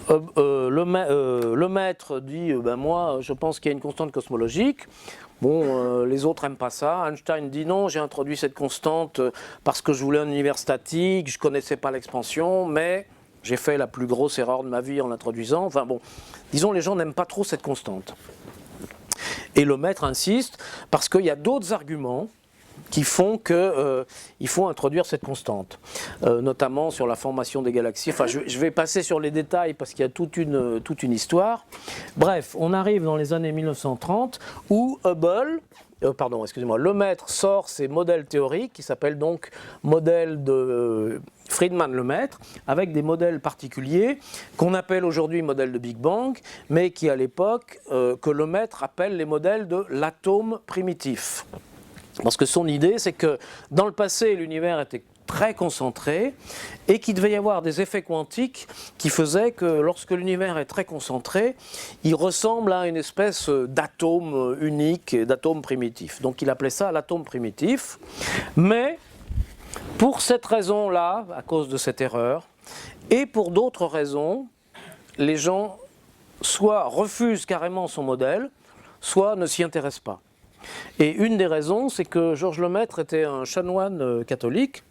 Speaker 1: le maître dit, moi je pense qu'il y a une constante cosmologique. Les autres n'aiment pas ça. Einstein dit non, j'ai introduit cette constante parce que je voulais un univers statique, je ne connaissais pas l'expansion, mais j'ai fait la plus grosse erreur de ma vie en l'introduisant. Disons, les gens n'aiment pas trop cette constante. Et le maître insiste parce qu'il y a d'autres arguments qui font qu'il faut introduire cette constante, notamment sur la formation des galaxies. Je vais passer sur les détails parce qu'il y a toute une histoire. Bref, on arrive dans les années 1930 où le maître sort ses modèles théoriques qui s'appellent donc modèles de Friedmann le maître, avec des modèles particuliers qu'on appelle aujourd'hui modèles de Big Bang, mais qui à l'époque que le maître appelle les modèles de l'atome primitif. Parce que son idée, c'est que dans le passé, l'univers était très concentré et qu'il devait y avoir des effets quantiques qui faisaient que lorsque l'univers est très concentré, il ressemble à une espèce d'atome unique, d'atome primitif. Donc il appelait ça l'atome primitif. Mais pour cette raison-là, à cause de cette erreur, et pour d'autres raisons, les gens soit refusent carrément son modèle, soit ne s'y intéressent pas. Et une des raisons, c'est que Georges Lemaître était un chanoine catholique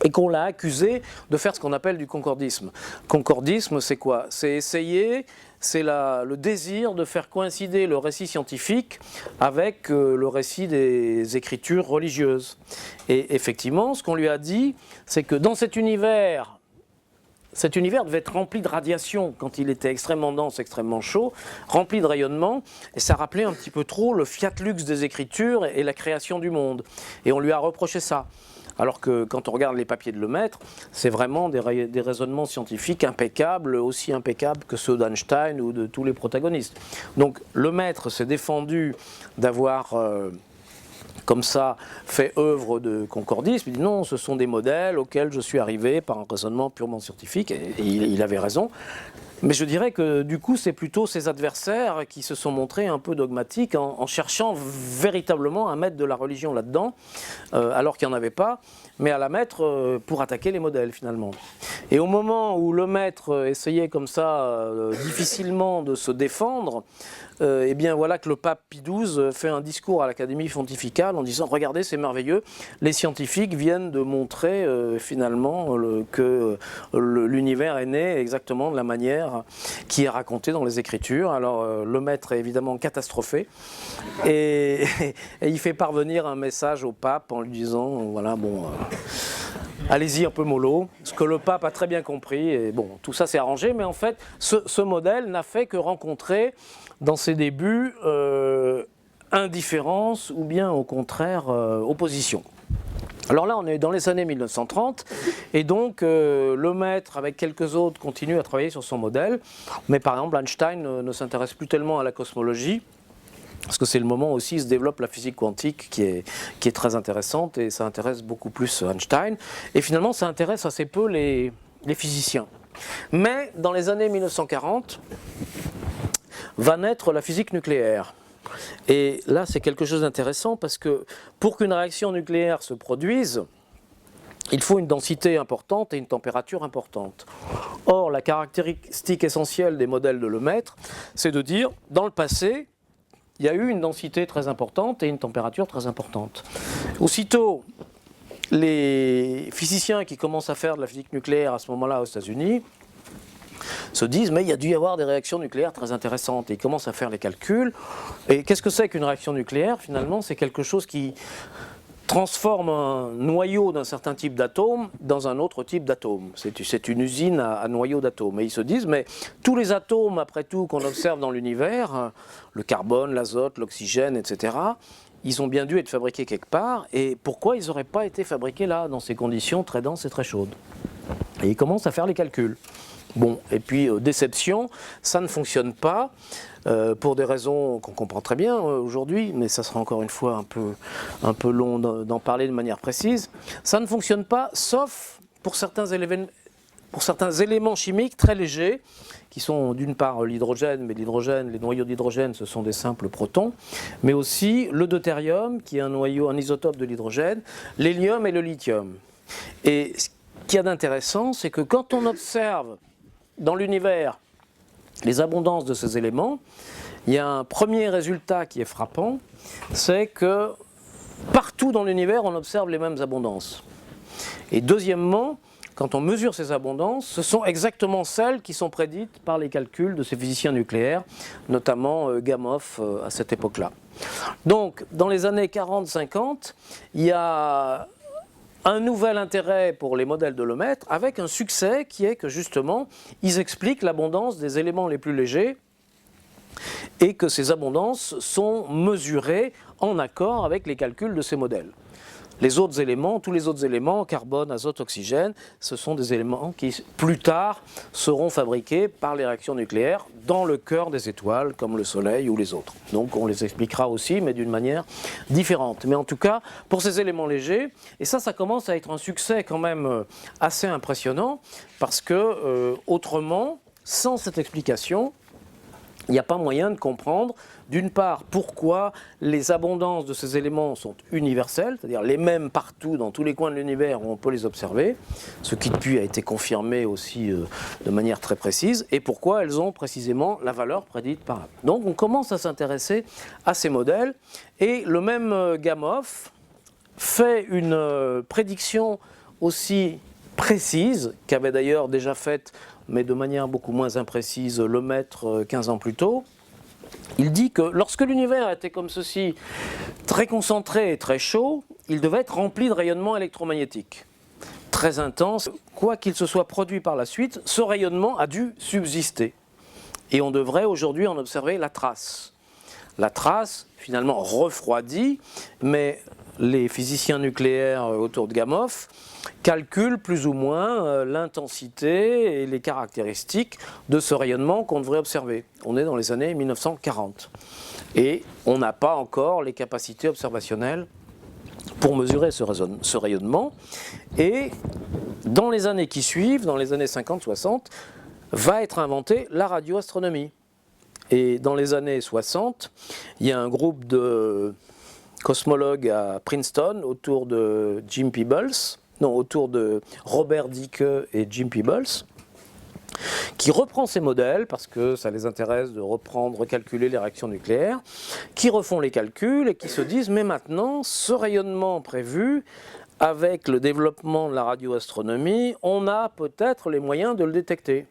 Speaker 1: et qu'on l'a accusé de faire ce qu'on appelle du concordisme. Concordisme, c'est quoi? C'est essayer, c'est le désir de faire coïncider le récit scientifique avec le récit des écritures religieuses. Et effectivement, ce qu'on lui a dit, c'est que dans cet univers devait être rempli de radiation quand il était extrêmement dense, extrêmement chaud, rempli de rayonnement, et ça rappelait un petit peu trop le fiat lux des Écritures et la création du monde. Et on lui a reproché ça. Alors que quand on regarde les papiers de Lemaître, c'est vraiment des raisonnements scientifiques impeccables, aussi impeccables que ceux d'Einstein ou de tous les protagonistes. Donc Lemaître s'est défendu d'avoir comme ça fait œuvre de concordisme. Il dit non, ce sont des modèles auxquels je suis arrivé par un raisonnement purement scientifique, et il avait raison. Mais je dirais que du coup, c'est plutôt ses adversaires qui se sont montrés un peu dogmatiques en cherchant véritablement à mettre de la religion là-dedans, alors qu'il n'y en avait pas, mais à la mettre pour attaquer les modèles finalement. Et au moment où Lemaître essayait comme ça difficilement de se défendre, et bien voilà que le pape Pie XII fait un discours à l'Académie pontificale en disant « Regardez, c'est merveilleux, les scientifiques viennent de montrer finalement que l'univers est né exactement de la manière qui est racontée dans les Écritures. » Alors Lemaître est évidemment catastrophé et il fait parvenir un message au pape en lui disant « Voilà, bon... allez-y un peu mollo », ce que le pape a très bien compris, et bon, tout ça s'est arrangé, mais en fait, ce modèle n'a fait que rencontrer, dans ses débuts, indifférence ou bien au contraire opposition. Alors là, on est dans les années 1930, et donc Lemaître, avec quelques autres, continue à travailler sur son modèle, mais par exemple, Einstein ne s'intéresse plus tellement à la cosmologie, parce que c'est le moment aussi où se développe la physique quantique qui est très intéressante, et ça intéresse beaucoup plus Einstein. Et finalement, ça intéresse assez peu les physiciens. Mais dans les années 1940, va naître la physique nucléaire. Et là, c'est quelque chose d'intéressant parce que pour qu'une réaction nucléaire se produise, il faut une densité importante et une température importante. Or, la caractéristique essentielle des modèles de Lemaître, c'est de dire, dans le passé, il y a eu une densité très importante et une température très importante. Aussitôt, les physiciens qui commencent à faire de la physique nucléaire à ce moment-là aux États-Unis se disent mais il y a dû y avoir des réactions nucléaires très intéressantes, et ils commencent à faire les calculs. Et qu'est-ce que c'est qu'une réaction nucléaire? Finalement, c'est quelque chose qui transforme un noyau d'un certain type d'atome dans un autre type d'atome. C'est une usine à noyaux d'atomes. Et ils se disent, mais tous les atomes, après tout, qu'on observe dans l'univers, le carbone, l'azote, l'oxygène, etc., ils ont bien dû être fabriqués quelque part, et pourquoi ils n'auraient pas été fabriqués là, dans ces conditions très denses et très chaudes? Et ils commencent à faire les calculs. Bon, et puis déception, ça ne fonctionne pas, pour des raisons qu'on comprend très bien aujourd'hui, mais ça sera encore une fois un peu long d'en parler de manière précise. Ça ne fonctionne pas, sauf pour certains éléments chimiques très légers, qui sont d'une part l'hydrogène, mais l'hydrogène, les noyaux d'hydrogène, ce sont des simples protons, mais aussi le deutérium, qui est un isotope de l'hydrogène, l'hélium et le lithium. Et ce qu'il y a d'intéressant, c'est que quand on observe dans l'univers les abondances de ces éléments, il y a un premier résultat qui est frappant, c'est que partout dans l'univers, on observe les mêmes abondances. Et deuxièmement, quand on mesure ces abondances, ce sont exactement celles qui sont prédites par les calculs de ces physiciens nucléaires, notamment Gamow à cette époque-là. Donc, dans les années 40-50, il y a un nouvel intérêt pour les modèles de Lemaître, avec un succès qui est que justement, ils expliquent l'abondance des éléments les plus légers et que ces abondances sont mesurées en accord avec les calculs de ces modèles. Les autres éléments, tous les autres éléments, carbone, azote, oxygène, ce sont des éléments qui, plus tard, seront fabriqués par les réactions nucléaires dans le cœur des étoiles, comme le Soleil ou les autres. Donc on les expliquera aussi, mais d'une manière différente. Mais en tout cas, pour ces éléments légers, et ça commence à être un succès quand même assez impressionnant, parce que autrement, sans cette explication, il n'y a pas moyen de comprendre, d'une part, pourquoi les abondances de ces éléments sont universelles, c'est-à-dire les mêmes partout, dans tous les coins de l'univers où on peut les observer, ce qui depuis a été confirmé aussi de manière très précise, et pourquoi elles ont précisément la valeur prédite par Hubble. Donc on commence à s'intéresser à ces modèles, et le même Gamow fait une prédiction aussi précise, qu'avait d'ailleurs déjà faite, mais de manière beaucoup moins imprécise, Lemaitre 15 ans plus tôt. Il dit que lorsque l'univers était comme ceci, très concentré et très chaud, il devait être rempli de rayonnement électromagnétique, très intense. Quoi qu'il se soit produit par la suite, ce rayonnement a dû subsister. Et on devrait aujourd'hui en observer la trace. La trace, finalement refroidie, mais les physiciens nucléaires autour de Gamow calculent plus ou moins l'intensité et les caractéristiques de ce rayonnement qu'on devrait observer. On est dans les années 1940 et on n'a pas encore les capacités observationnelles pour mesurer ce rayonnement. Et dans les années qui suivent, dans les années 50-60, va être inventée la radioastronomie. Et dans les années 60, il y a un groupe de cosmologues à Princeton autour de autour de Robert Dicke et Jim Peebles, qui reprend ces modèles, parce que ça les intéresse de recalculer les réactions nucléaires, qui refont les calculs et qui se disent, mais maintenant, ce rayonnement prévu, avec le développement de la radioastronomie, on a peut-être les moyens de le détecter.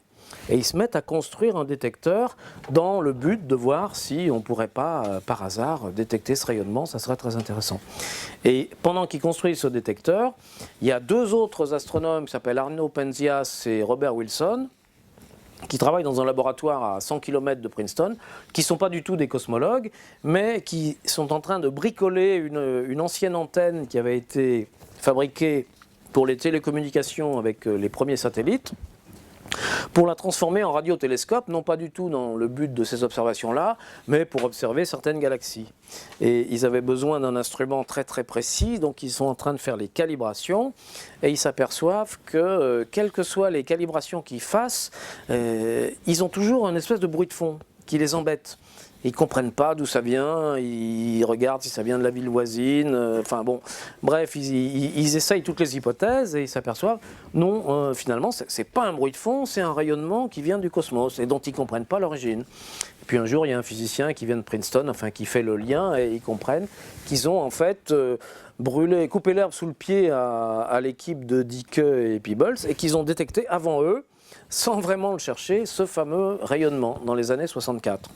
Speaker 1: Et ils se mettent à construire un détecteur dans le but de voir si on ne pourrait pas, par hasard, détecter ce rayonnement. Ça serait très intéressant. Et pendant qu'ils construisent ce détecteur, il y a deux autres astronomes qui s'appellent Arno Penzias et Robert Wilson, qui travaillent dans un laboratoire à 100 km de Princeton, qui ne sont pas du tout des cosmologues, mais qui sont en train de bricoler une ancienne antenne qui avait été fabriquée pour les télécommunications avec les premiers satellites, pour la transformer en radiotélescope, non pas du tout dans le but de ces observations-là, mais pour observer certaines galaxies. Et ils avaient besoin d'un instrument très très précis, donc ils sont en train de faire les calibrations, et ils s'aperçoivent que, quelles que soient les calibrations qu'ils fassent, ils ont toujours une espèce de bruit de fond qui les embête. Ils ne comprennent pas d'où ça vient, ils regardent si ça vient de la ville voisine, enfin bon, bref, ils essayent toutes les hypothèses et ils s'aperçoivent, non, finalement, ce n'est pas un bruit de fond, c'est un rayonnement qui vient du cosmos et dont ils ne comprennent pas l'origine. Puis un jour, il y a un physicien qui vient de Princeton, enfin qui fait le lien et ils comprennent qu'ils ont en fait coupé l'herbe sous le pied à l'équipe de Dicke et Peebles et qu'ils ont détecté avant eux, sans vraiment le chercher, ce fameux rayonnement dans les années 64.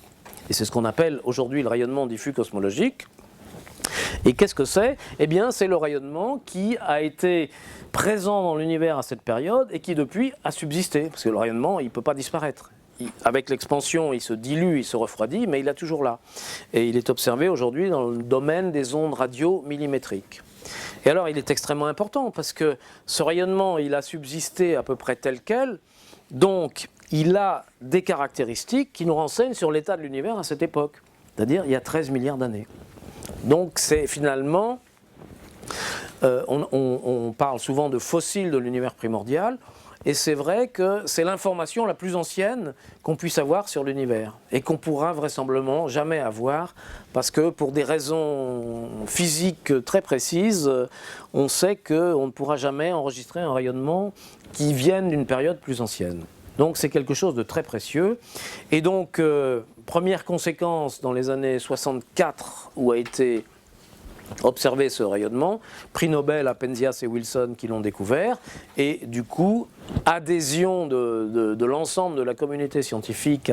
Speaker 1: Et c'est ce qu'on appelle aujourd'hui le rayonnement diffus cosmologique. Et qu'est-ce que c'est? Eh bien, c'est le rayonnement qui a été présent dans l'univers à cette période et qui depuis a subsisté. Parce que le rayonnement, il ne peut pas disparaître. Avec l'expansion, il se dilue, il se refroidit, mais il est toujours là. Et il est observé aujourd'hui dans le domaine des ondes radio millimétriques. Et alors, il est extrêmement important parce que ce rayonnement, il a subsisté à peu près tel quel. Donc, il a des caractéristiques qui nous renseignent sur l'état de l'univers à cette époque, c'est-à-dire il y a 13 milliards d'années. Donc c'est finalement, on parle souvent de fossiles de l'univers primordial, et c'est vrai que c'est l'information la plus ancienne qu'on puisse avoir sur l'univers, et qu'on pourra vraisemblablement jamais avoir, parce que pour des raisons physiques très précises, on sait qu'on ne pourra jamais enregistrer un rayonnement qui vienne d'une période plus ancienne. Donc c'est quelque chose de très précieux. Et donc, première conséquence dans les années 64 où a été observé ce rayonnement, prix Nobel à Penzias et Wilson qui l'ont découvert, et du coup, adhésion de l'ensemble de la communauté scientifique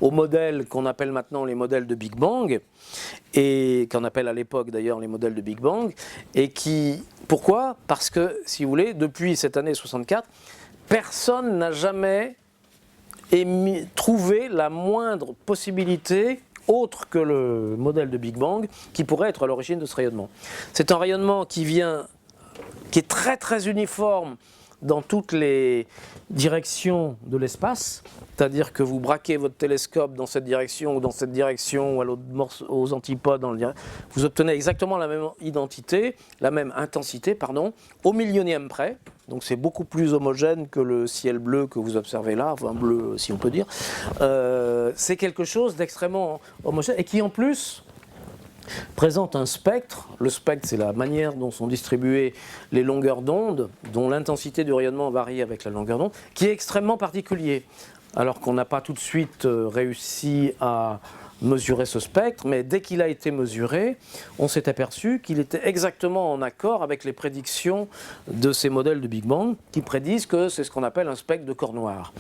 Speaker 1: aux modèles qu'on appelle maintenant les modèles de Big Bang, et qu'on appelle à l'époque d'ailleurs les modèles de Big Bang, et qui... Pourquoi? Parce que, si vous voulez, depuis cette année 64, personne n'a jamais trouvé la moindre possibilité autre que le modèle de Big Bang qui pourrait être à l'origine de ce rayonnement. C'est un rayonnement qui est très très uniforme dans toutes les directions de l'espace, c'est-à-dire que vous braquez votre télescope dans cette direction ou dans cette direction ou à l'autre aux antipodes, vous obtenez exactement la même identité, la même intensité, pardon, au millionième près. Donc c'est beaucoup plus homogène que le ciel bleu que vous observez là, enfin bleu si on peut dire. C'est quelque chose d'extrêmement homogène et qui en plus présente un spectre. Le spectre, c'est la manière dont sont distribuées les longueurs d'onde, dont l'intensité du rayonnement varie avec la longueur d'onde, qui est extrêmement particulier. Alors qu'on n'a pas tout de suite réussi à mesurer ce spectre, mais dès qu'il a été mesuré, on s'est aperçu qu'il était exactement en accord avec les prédictions de ces modèles de Big Bang, qui prédisent que c'est ce qu'on appelle un spectre de corps noir.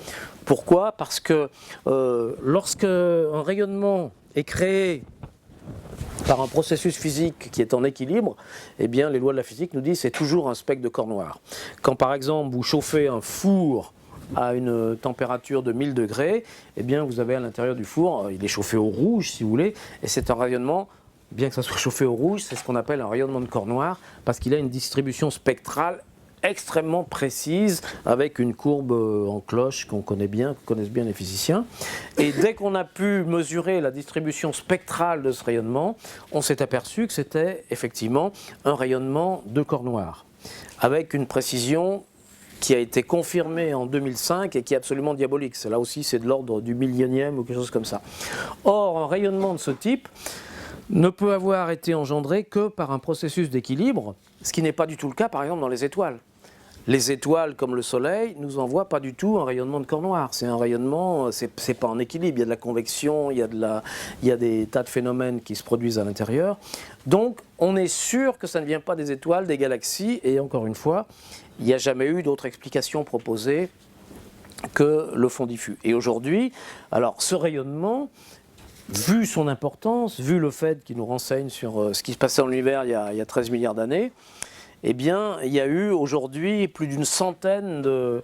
Speaker 1: Pourquoi ? Parce que lorsque un rayonnement est créé par un processus physique qui est en équilibre, eh bien les lois de la physique nous disent que c'est toujours un spectre de corps noir. Quand par exemple vous chauffez un four à une température de 1000 degrés, eh bien vous avez à l'intérieur du four, il est chauffé au rouge si vous voulez, et c'est un rayonnement, bien que ça soit chauffé au rouge, c'est ce qu'on appelle un rayonnement de corps noir, parce qu'il a une distribution spectrale extrêmement précise, avec une courbe en cloche qu'on connaît bien, que connaissent bien les physiciens. Et dès qu'on a pu mesurer la distribution spectrale de ce rayonnement, on s'est aperçu que c'était effectivement un rayonnement de corps noir, avec une précision qui a été confirmée en 2005 et qui est absolument diabolique. Là aussi, c'est de l'ordre du millionième ou quelque chose comme ça. Or, un rayonnement de ce type ne peut avoir été engendré que par un processus d'équilibre, ce qui n'est pas du tout le cas, par exemple, dans les étoiles. Les étoiles, comme le Soleil, nous envoient pas du tout un rayonnement de corps noir. C'est un rayonnement, c'est pas en équilibre. Il y a de la convection, il y a des tas de phénomènes qui se produisent à l'intérieur. Donc, on est sûr que ça ne vient pas des étoiles, des galaxies. Et encore une fois, il n'y a jamais eu d'autre explication proposée que le fond diffus. Et aujourd'hui, alors ce rayonnement, vu son importance, vu le fait qu'il nous renseigne sur ce qui se passait dans l'univers il y a 13 milliards d'années, eh bien, il y a eu aujourd'hui plus d'une centaine de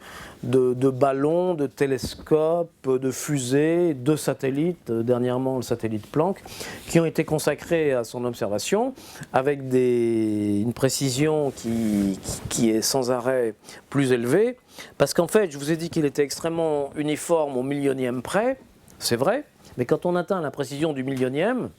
Speaker 1: ballons, de télescopes, de fusées, de satellites, dernièrement le satellite Planck, qui ont été consacrés à son observation avec une précision qui est sans arrêt plus élevée. Parce qu'en fait, je vous ai dit qu'il était extrêmement uniforme au millionième près, c'est vrai, mais quand on atteint la précision du millionième,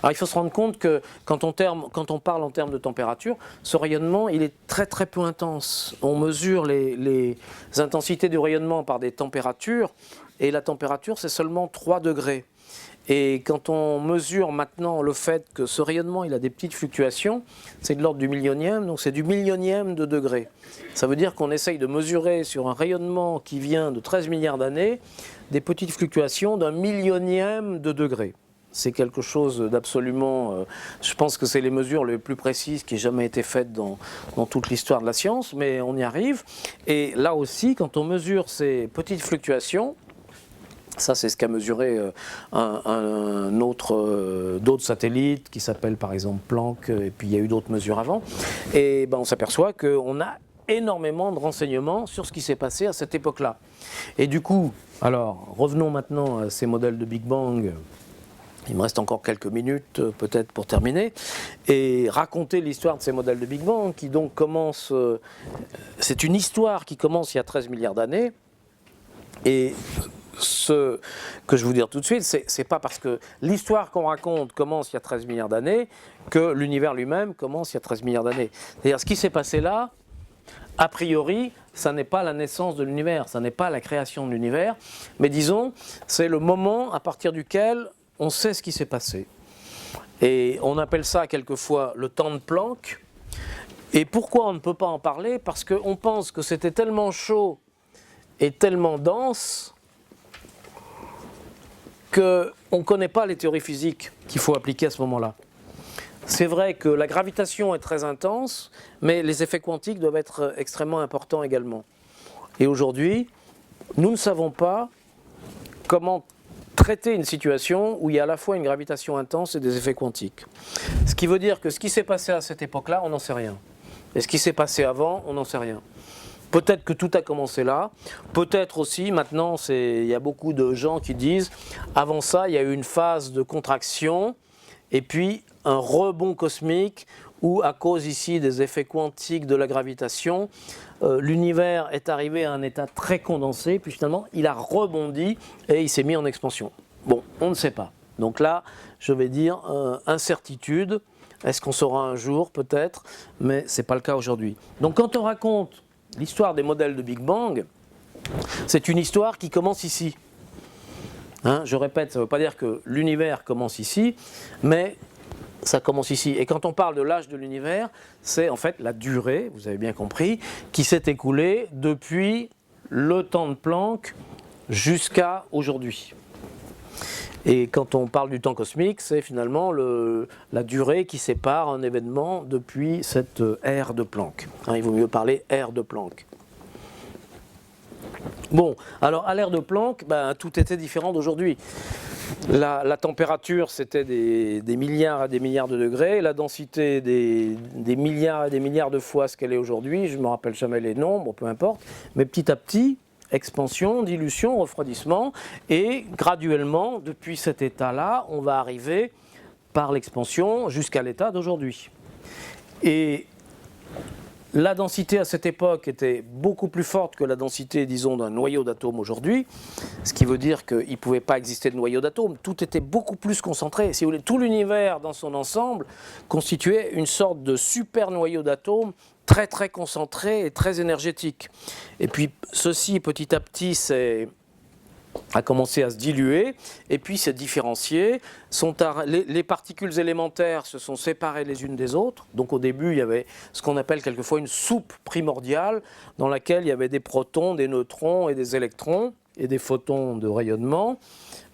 Speaker 1: alors il faut se rendre compte que quand on parle en termes de température, ce rayonnement il est très très peu intense. On mesure les intensités du rayonnement par des températures et la température c'est seulement 3 degrés. Et quand on mesure maintenant le fait que ce rayonnement il a des petites fluctuations, c'est de l'ordre du millionième, donc c'est du millionième de degré. Ça veut dire qu'on essaye de mesurer sur un rayonnement qui vient de 13 milliards d'années des petites fluctuations d'un millionième de degré. C'est quelque chose d'absolument... je pense que c'est les mesures les plus précises qui aient jamais été faites dans toute l'histoire de la science, mais on y arrive. Et là aussi, quand on mesure ces petites fluctuations, ça c'est ce qu'a mesuré d'autres satellites qui s'appellent par exemple Planck, et puis il y a eu d'autres mesures avant, et ben, on s'aperçoit qu'on a énormément de renseignements sur ce qui s'est passé à cette époque-là. Et du coup, alors revenons maintenant à ces modèles de Big Bang. Il me reste encore quelques minutes peut-être pour terminer et raconter l'histoire de ces modèles de Big Bang qui donc commence, c'est une histoire qui commence il y a 13 milliards d'années et ce que je vais vous dire tout de suite, c'est pas parce que l'histoire qu'on raconte commence il y a 13 milliards d'années que l'univers lui-même commence il y a 13 milliards d'années. C'est-à-dire ce qui s'est passé là, a priori, ça n'est pas la naissance de l'univers, ça n'est pas la création de l'univers, mais disons, c'est le moment à partir duquel on sait ce qui s'est passé. Et on appelle ça quelquefois le temps de Planck. Et pourquoi on ne peut pas en parler ? Parce qu'on pense que c'était tellement chaud et tellement dense qu'on ne connaît pas les théories physiques qu'il faut appliquer à ce moment-là. C'est vrai que la gravitation est très intense, mais les effets quantiques doivent être extrêmement importants également. Et aujourd'hui, nous ne savons pas comment traiter une situation où il y a à la fois une gravitation intense et des effets quantiques. Ce qui veut dire que ce qui s'est passé à cette époque-là, on n'en sait rien. Et ce qui s'est passé avant, on n'en sait rien. Peut-être que tout a commencé là, peut-être aussi, maintenant, il y a beaucoup de gens qui disent, avant ça, il y a eu une phase de contraction, et puis un rebond cosmique, où à cause ici des effets quantiques de la gravitation, l'univers est arrivé à un état très condensé, puis finalement il a rebondi et il s'est mis en expansion. Bon, on ne sait pas. Donc là, je vais dire incertitude. Est-ce qu'on saura un jour? Peut-être, mais ce n'est pas le cas aujourd'hui. Donc quand on raconte l'histoire des modèles de Big Bang, c'est une histoire qui commence ici. Hein, je répète, ça ne veut pas dire que l'univers commence ici, mais ça commence ici. Et quand on parle de l'âge de l'univers, c'est en fait la durée, vous avez bien compris, qui s'est écoulée depuis le temps de Planck jusqu'à aujourd'hui. Et quand on parle du temps cosmique, c'est finalement la durée qui sépare un événement depuis cette ère de Planck. Hein, il vaut mieux parler ère de Planck. Bon, alors à l'ère de Planck, tout était différent d'aujourd'hui. La température, c'était des milliards et des milliards de degrés, la densité des milliards et des milliards de fois ce qu'elle est aujourd'hui, je ne me rappelle jamais les nombres, peu importe, mais petit à petit, expansion, dilution, refroidissement, et graduellement, depuis cet état-là, on va arriver par l'expansion jusqu'à l'état d'aujourd'hui. Et la densité à cette époque était beaucoup plus forte que la densité, disons, d'un noyau d'atomes aujourd'hui, ce qui veut dire qu'il ne pouvait pas exister de noyau d'atomes. Tout était beaucoup plus concentré. Si vous voulez, tout l'univers dans son ensemble constituait une sorte de super noyau d'atomes très très concentré et très énergétique. Et puis ceci, petit à petit, a commencé à se diluer et puis s'est différencié. Les particules élémentaires se sont séparées les unes des autres. Donc au début, il y avait ce qu'on appelle quelquefois une soupe primordiale dans laquelle il y avait des protons, des neutrons et des électrons et des photons de rayonnement,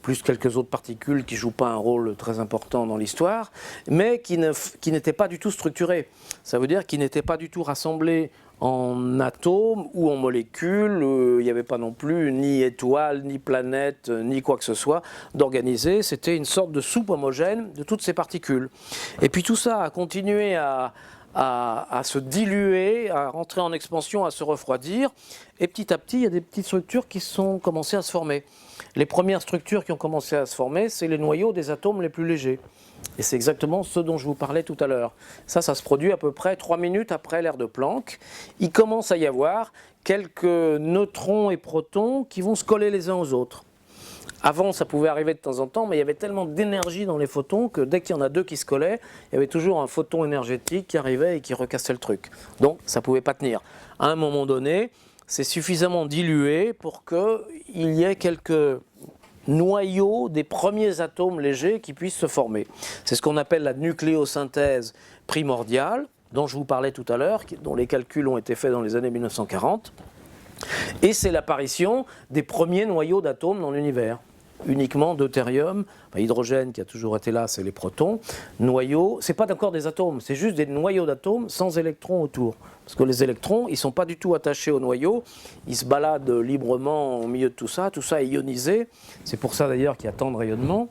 Speaker 1: plus quelques autres particules qui ne jouent pas un rôle très important dans l'histoire, mais qui n'étaient pas du tout structurées. Ça veut dire qu'ils n'étaient pas du tout rassemblés en atomes ou en molécules. Il n'y avait pas non plus ni étoiles, ni planètes, ni quoi que ce soit d'organisé. C'était une sorte de soupe homogène de toutes ces particules. Et puis tout ça a continué à se diluer, à rentrer en expansion, à se refroidir. Et petit à petit, il y a des petites structures qui sont commencées à se former. Les premières structures qui ont commencé à se former, c'est les noyaux des atomes les plus légers. Et c'est exactement ce dont je vous parlais tout à l'heure. Ça se produit à peu près 3 minutes après l'ère de Planck. Il commence à y avoir quelques neutrons et protons qui vont se coller les uns aux autres. Avant, ça pouvait arriver de temps en temps, mais il y avait tellement d'énergie dans les photons que dès qu'il y en a deux qui se collaient, il y avait toujours un photon énergétique qui arrivait et qui recassait le truc. Donc, ça ne pouvait pas tenir. À un moment donné, c'est suffisamment dilué pour qu'il y ait quelques noyaux des premiers atomes légers qui puissent se former. C'est ce qu'on appelle la nucléosynthèse primordiale, dont je vous parlais tout à l'heure, dont les calculs ont été faits dans les années 1940. Et c'est l'apparition des premiers noyaux d'atomes dans l'univers. Uniquement deutérium, hydrogène qui a toujours été là, c'est les protons. Noyaux, c'est pas encore des atomes, c'est juste des noyaux d'atomes sans électrons autour. Parce que les électrons, ils ne sont pas du tout attachés au noyau, ils se baladent librement au milieu de tout ça est ionisé. C'est pour ça d'ailleurs qu'il y a tant de rayonnement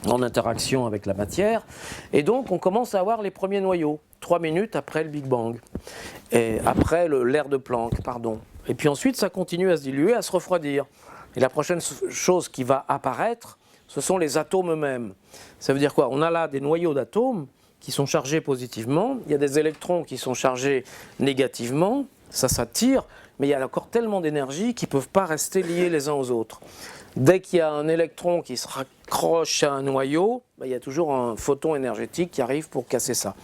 Speaker 1: en interaction avec la matière. Et donc on commence à avoir les premiers noyaux, 3 minutes après le Big Bang, et après l'ère de Planck, pardon. Et puis ensuite ça continue à se diluer, à se refroidir. Et la prochaine chose qui va apparaître, ce sont les atomes eux-mêmes. Ça veut dire quoi? On a là des noyaux d'atomes qui sont chargés positivement, il y a des électrons qui sont chargés négativement, ça s'attire, mais il y a encore tellement d'énergie qu'ils ne peuvent pas rester liés les uns aux autres. Dès qu'il y a un électron qui se raccroche à un noyau, il y a toujours un photon énergétique qui arrive pour casser ça.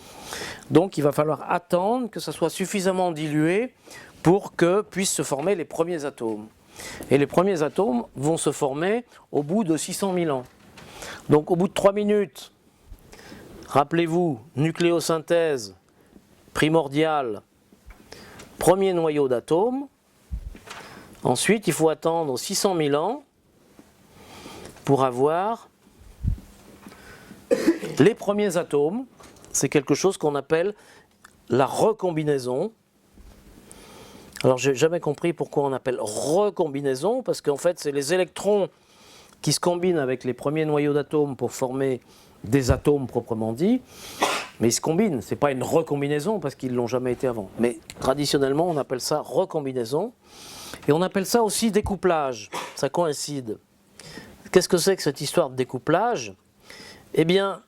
Speaker 1: Donc il va falloir attendre que ça soit suffisamment dilué pour que puissent se former les premiers atomes. Et les premiers atomes vont se former au bout de 600 000 ans. Donc au bout de 3 minutes, rappelez-vous, nucléosynthèse primordiale, premier noyau d'atomes. Ensuite, il faut attendre 600 000 ans pour avoir les premiers atomes. C'est quelque chose qu'on appelle la recombinaison. Alors, je n'ai jamais compris pourquoi on appelle recombinaison, parce qu'en fait, c'est les électrons qui se combinent avec les premiers noyaux d'atomes pour former des atomes proprement dit, mais ils se combinent. Ce n'est pas une recombinaison, parce qu'ils ne l'ont jamais été avant. Mais traditionnellement, on appelle ça recombinaison, et on appelle ça aussi découplage. Ça coïncide. Qu'est-ce que c'est que cette histoire de découplage? Eh bien,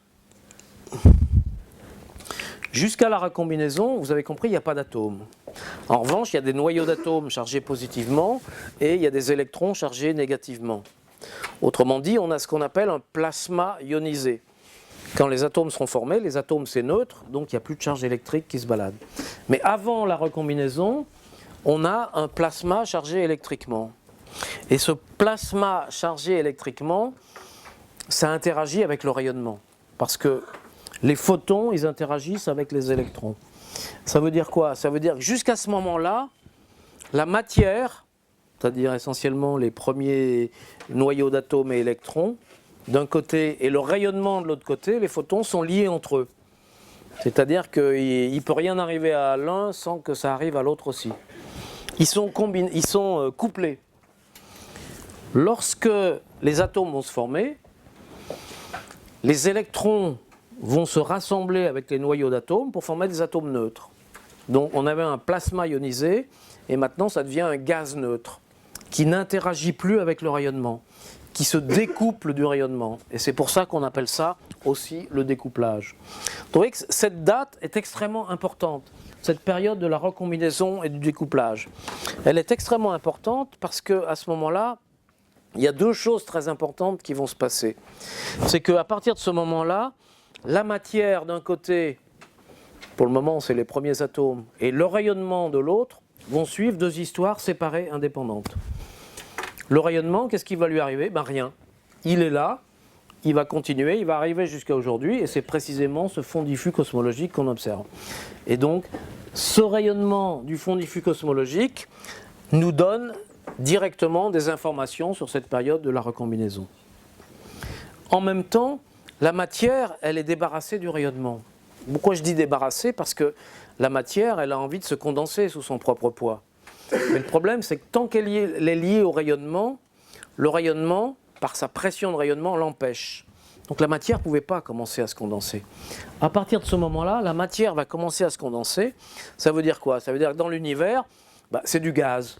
Speaker 1: Jusqu'à la recombinaison, vous avez compris, il n'y a pas d'atomes. En revanche, il y a des noyaux d'atomes chargés positivement et il y a des électrons chargés négativement. Autrement dit, on a ce qu'on appelle un plasma ionisé. Quand les atomes seront formés, les atomes c'est neutre, donc il n'y a plus de charge électrique qui se balade. Mais avant la recombinaison, on a un plasma chargé électriquement. Et ce plasma chargé électriquement, ça interagit avec le rayonnement. Parce que les photons, ils interagissent avec les électrons. Ça veut dire quoi? Ça veut dire que jusqu'à ce moment-là, la matière, c'est-à-dire essentiellement les premiers noyaux d'atomes et électrons, d'un côté, et le rayonnement de l'autre côté, les photons sont liés entre eux. C'est-à-dire qu'il ne peut rien arriver à l'un sans que ça arrive à l'autre aussi. Ils sont couplés. Lorsque les atomes vont se former, les électrons vont se rassembler avec les noyaux d'atomes pour former des atomes neutres. Donc on avait un plasma ionisé et maintenant ça devient un gaz neutre qui n'interagit plus avec le rayonnement, qui se découple du rayonnement. Et c'est pour ça qu'on appelle ça aussi le découplage. Vous voyez que cette date est extrêmement importante, cette période de la recombinaison et du découplage. Elle est extrêmement importante parce qu'à ce moment-là, il y a deux choses très importantes qui vont se passer. C'est qu'à partir de ce moment-là, la matière d'un côté, pour le moment c'est les premiers atomes, et le rayonnement de l'autre vont suivre deux histoires séparées, indépendantes. Le rayonnement, qu'est-ce qui va lui arriver? Ben rien. Il est là, il va continuer, il va arriver jusqu'à aujourd'hui, et c'est précisément ce fond diffus cosmologique qu'on observe. Et donc, ce rayonnement du fond diffus cosmologique nous donne directement des informations sur cette période de la recombinaison. En même temps, la matière, elle est débarrassée du rayonnement. Pourquoi je dis débarrassée? Parce que la matière, elle a envie de se condenser sous son propre poids. Mais le problème, c'est que tant qu'elle est liée au rayonnement, le rayonnement, par sa pression de rayonnement, l'empêche. Donc la matière ne pouvait pas commencer à se condenser. À partir de ce moment-là, la matière va commencer à se condenser. Ça veut dire quoi? Ça veut dire que dans l'univers, c'est du gaz.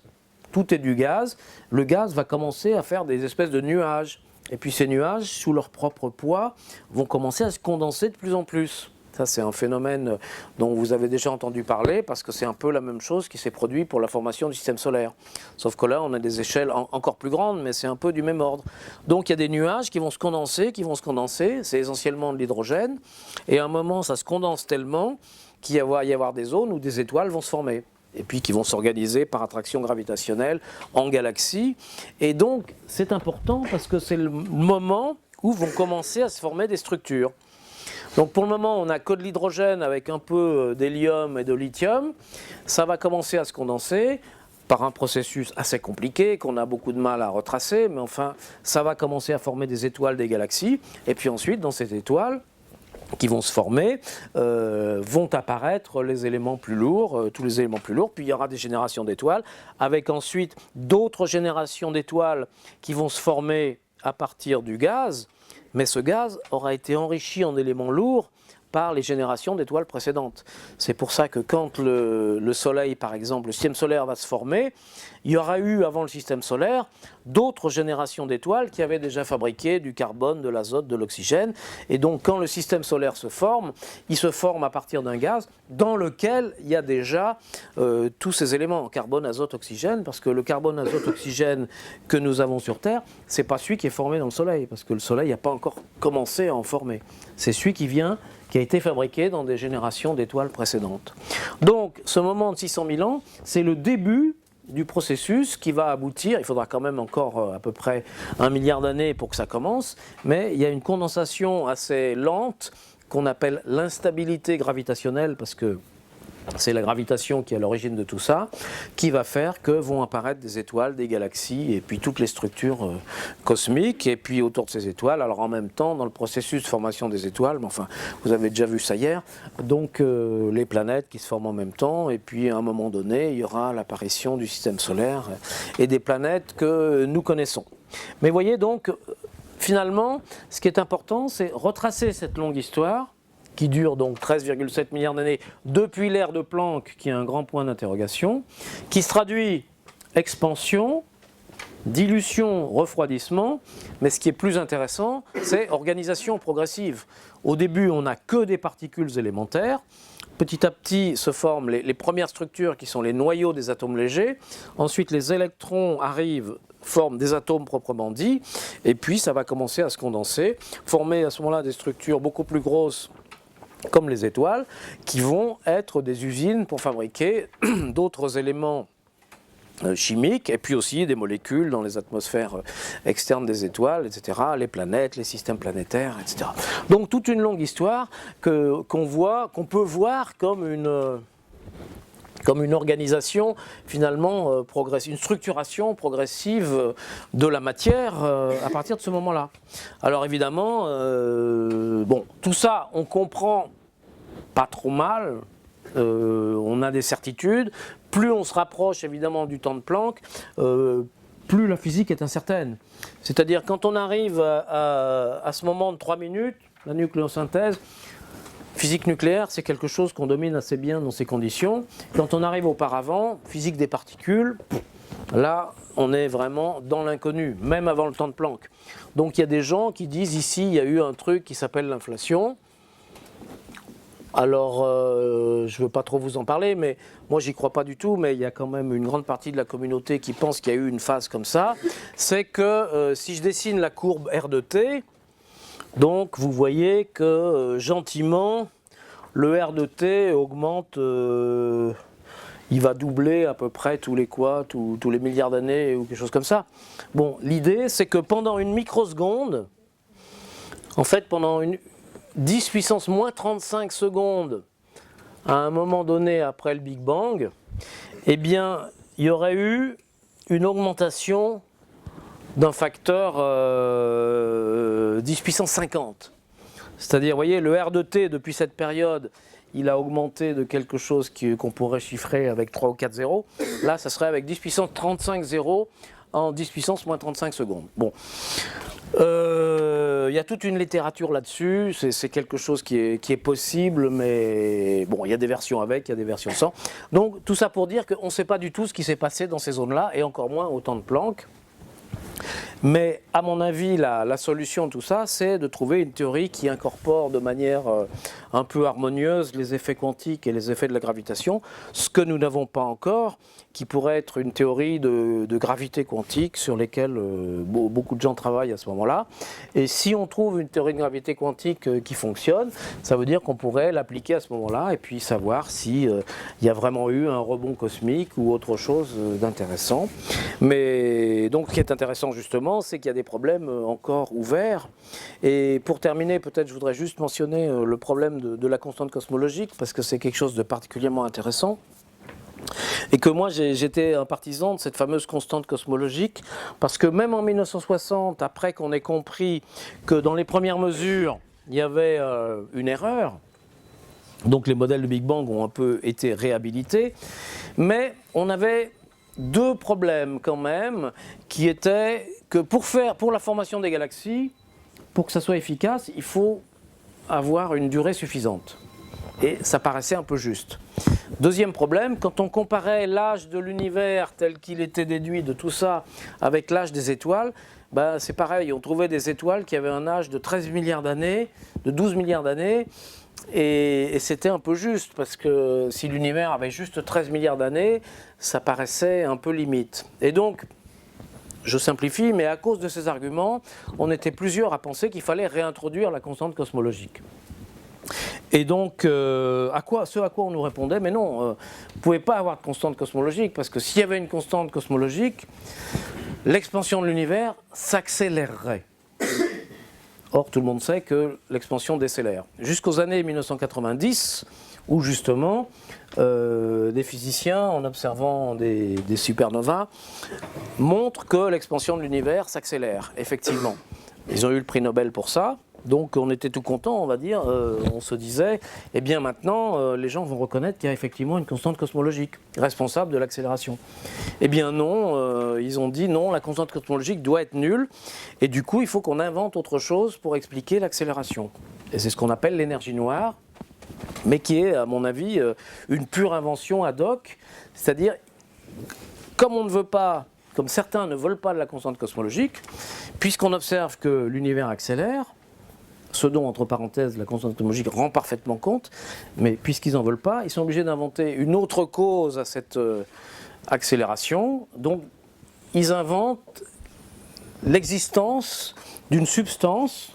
Speaker 1: Tout est du gaz. Le gaz va commencer à faire des espèces de nuages. Et puis ces nuages, sous leur propre poids, vont commencer à se condenser de plus en plus. Ça, c'est un phénomène dont vous avez déjà entendu parler, parce que c'est un peu la même chose qui s'est produit pour la formation du système solaire. Sauf que là, on a des échelles encore plus grandes, mais c'est un peu du même ordre. Donc il y a des nuages qui vont se condenser, c'est essentiellement de l'hydrogène, et à un moment, ça se condense tellement qu'il va y avoir des zones où des étoiles vont se former, et puis qui vont s'organiser par attraction gravitationnelle en galaxies. Et donc, c'est important parce que c'est le moment où vont commencer à se former des structures. Donc pour le moment, on n'a que de l'hydrogène avec un peu d'hélium et de lithium. Ça va commencer à se condenser par un processus assez compliqué qu'on a beaucoup de mal à retracer, mais enfin, ça va commencer à former des étoiles, des galaxies. Et puis ensuite, dans ces étoiles qui vont se former, vont apparaître les éléments plus lourds, tous les éléments plus lourds, puis il y aura des générations d'étoiles, avec ensuite d'autres générations d'étoiles qui vont se former à partir du gaz. Mais ce gaz aura été enrichi en éléments lourds par les générations d'étoiles précédentes. C'est pour ça que quand le Soleil, par exemple, le système solaire va se former, il y aura eu avant le système solaire d'autres générations d'étoiles qui avaient déjà fabriqué du carbone, de l'azote, de l'oxygène. Et donc quand le système solaire se forme, il se forme à partir d'un gaz dans lequel il y a déjà tous ces éléments, carbone, azote, oxygène, parce que le carbone, azote, oxygène que nous avons sur Terre, c'est pas celui qui est formé dans le Soleil, parce que le Soleil n'a pas encore commencé à en former. C'est celui qui a été fabriqué dans des générations d'étoiles précédentes. Donc ce moment de 600 000 ans, c'est le début du processus qui va aboutir, il faudra quand même encore à peu près 1 milliard d'années pour que ça commence, mais il y a une condensation assez lente qu'on appelle l'instabilité gravitationnelle, parce que c'est la gravitation qui est à l'origine de tout ça, qui va faire que vont apparaître des étoiles, des galaxies, et puis toutes les structures cosmiques, et puis autour de ces étoiles, alors en même temps, dans le processus de formation des étoiles, mais enfin, vous avez déjà vu ça hier, donc les planètes qui se forment en même temps, et puis à un moment donné, il y aura l'apparition du système solaire et des planètes que nous connaissons. Mais voyez donc, finalement, ce qui est important, c'est retracer cette longue histoire, qui dure donc 13,7 milliards d'années depuis l'ère de Planck, qui est un grand point d'interrogation, qui se traduit expansion, dilution, refroidissement, mais ce qui est plus intéressant, c'est organisation progressive. Au début, on n'a que des particules élémentaires, petit à petit se forment les premières structures qui sont les noyaux des atomes légers. Ensuite, les électrons arrivent, forment des atomes proprement dits, et puis ça va commencer à se condenser, former à ce moment-là des structures beaucoup plus grosses comme les étoiles, qui vont être des usines pour fabriquer d'autres éléments chimiques, et puis aussi des molécules dans les atmosphères externes des étoiles, etc., les planètes, les systèmes planétaires, etc. Donc toute une longue histoire qu'on peut voir comme une organisation finalement une structuration progressive de la matière à partir de ce moment-là. Alors évidemment, bon, tout ça on comprend pas trop mal, on a des certitudes. Plus on se rapproche évidemment du temps de Planck, plus la physique est incertaine. C'est-à-dire quand on arrive à ce moment de 3 minutes, la nucléosynthèse, physique nucléaire, c'est quelque chose qu'on domine assez bien dans ces conditions. Quand on arrive auparavant, physique des particules, là, on est vraiment dans l'inconnu, même avant le temps de Planck. Donc il y a des gens qui disent ici, il y a eu un truc qui s'appelle l'inflation. Alors, je ne veux pas trop vous en parler, mais moi j'y crois pas du tout, mais il y a quand même une grande partie de la communauté qui pense qu'il y a eu une phase comme ça. C'est que si je dessine la courbe R de T, donc vous voyez que gentiment, le R de T augmente, il va doubler à peu près tous les milliards d'années ou quelque chose comme ça. Bon, l'idée c'est que pendant une microseconde, en fait pendant 10 puissance moins 35 secondes, à un moment donné après le Big Bang, eh bien, il y aurait eu une augmentation d'un facteur 10 puissance 50. C'est-à-dire, vous voyez, le R de T, depuis cette période, il a augmenté de quelque chose qu'on pourrait chiffrer avec 3 ou 4 zéros. Là, ça serait avec 10 puissance 35 zéros en 10 puissance moins 35 secondes. Bon. Il y a toute une littérature là-dessus, c'est quelque chose qui est possible, mais bon, il y a des versions avec, il y a des versions sans. Donc tout ça pour dire qu'on ne sait pas du tout ce qui s'est passé dans ces zones-là, et encore moins au temps de Planck. Mais à mon avis, la solution de tout ça, c'est de trouver une théorie qui incorpore de manière un peu harmonieuse les effets quantiques et les effets de la gravitation, ce que nous n'avons pas encore, qui pourrait être une théorie de gravité quantique sur lesquelles beaucoup de gens travaillent à ce moment-là. Et si on trouve une théorie de gravité quantique qui fonctionne, ça veut dire qu'on pourrait l'appliquer à ce moment-là et puis savoir s'il y a vraiment eu un rebond cosmique ou autre chose d'intéressant. Mais donc ce qui est intéressant justement, c'est qu'il y a des problèmes encore ouverts. Et pour terminer, peut-être je voudrais juste mentionner le problème de la constante cosmologique, parce que c'est quelque chose de particulièrement intéressant. Et que moi j'étais un partisan de cette fameuse constante cosmologique, parce que même en 1960, après qu'on ait compris que dans les premières mesures, il y avait une erreur, donc les modèles de Big Bang ont un peu été réhabilités, mais on avait deux problèmes quand même, qui étaient que pour la formation des galaxies, pour que ça soit efficace, il faut avoir une durée suffisante. Et ça paraissait un peu juste. Deuxième problème, quand on comparait l'âge de l'univers tel qu'il était déduit de tout ça avec l'âge des étoiles, ben c'est pareil, on trouvait des étoiles qui avaient un âge de 13 milliards d'années, de 12 milliards d'années, et c'était un peu juste, parce que si l'univers avait juste 13 milliards d'années, ça paraissait un peu limite. Et donc, je simplifie, mais à cause de ces arguments, on était plusieurs à penser qu'il fallait réintroduire la constante cosmologique. Et donc, ce à quoi on nous répondait, mais non, vous ne pouvez pas avoir de constante cosmologique, parce que s'il y avait une constante cosmologique, l'expansion de l'univers s'accélérerait. Or, tout le monde sait que l'expansion décélère. Jusqu'aux années 1990, où justement, des physiciens, en observant des supernovas, montrent que l'expansion de l'univers s'accélère, effectivement. Ils ont eu le prix Nobel pour ça. Donc on était tout content, on va dire, on se disait, eh bien maintenant les gens vont reconnaître qu'il y a effectivement une constante cosmologique responsable de l'accélération. Eh bien non, ils ont dit non, la constante cosmologique doit être nulle, et du coup il faut qu'on invente autre chose pour expliquer l'accélération. Et c'est ce qu'on appelle l'énergie noire, mais qui est à mon avis une pure invention ad hoc, c'est-à-dire comme on ne veut pas, comme certains ne veulent pas de la constante cosmologique, puisqu'on observe que l'univers accélère, ce dont, entre parenthèses, la constante cosmologique rend parfaitement compte, mais puisqu'ils n'en veulent pas, ils sont obligés d'inventer une autre cause à cette accélération. Donc, ils inventent l'existence d'une substance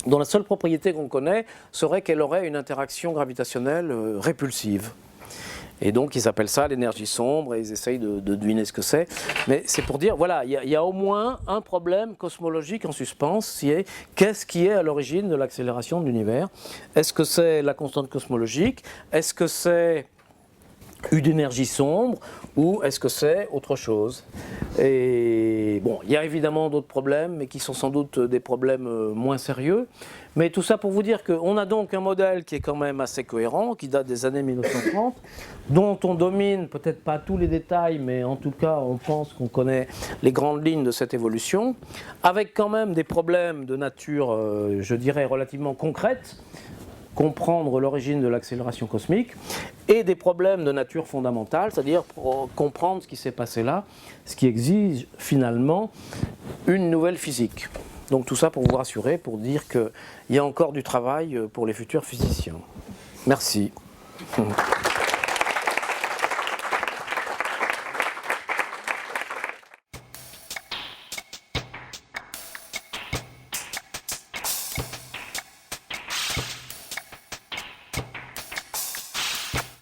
Speaker 1: dont la seule propriété qu'on connaît serait qu'elle aurait une interaction gravitationnelle répulsive. Et donc ils appellent ça l'énergie sombre et ils essayent de deviner ce que c'est. Mais c'est pour dire, voilà, il y a au moins un problème cosmologique en suspens, c'est qu'est-ce qui est à l'origine de l'accélération de l'univers? Est-ce que c'est la constante cosmologique? Est-ce que c'est une énergie sombre ou est-ce que c'est autre chose? Et bon, il y a évidemment d'autres problèmes, mais qui sont sans doute des problèmes moins sérieux. Mais tout ça pour vous dire qu'on a donc un modèle qui est quand même assez cohérent, qui date des années 1930, dont on domine peut-être pas tous les détails, mais en tout cas on pense qu'on connaît les grandes lignes de cette évolution, avec quand même des problèmes de nature, je dirais, relativement concrète, comprendre l'origine de l'accélération cosmique, et des problèmes de nature fondamentale, c'est-à-dire comprendre ce qui s'est passé là, ce qui exige finalement une nouvelle physique. Donc tout ça pour vous rassurer, pour dire qu'il y a encore du travail pour les futurs physiciens. Merci.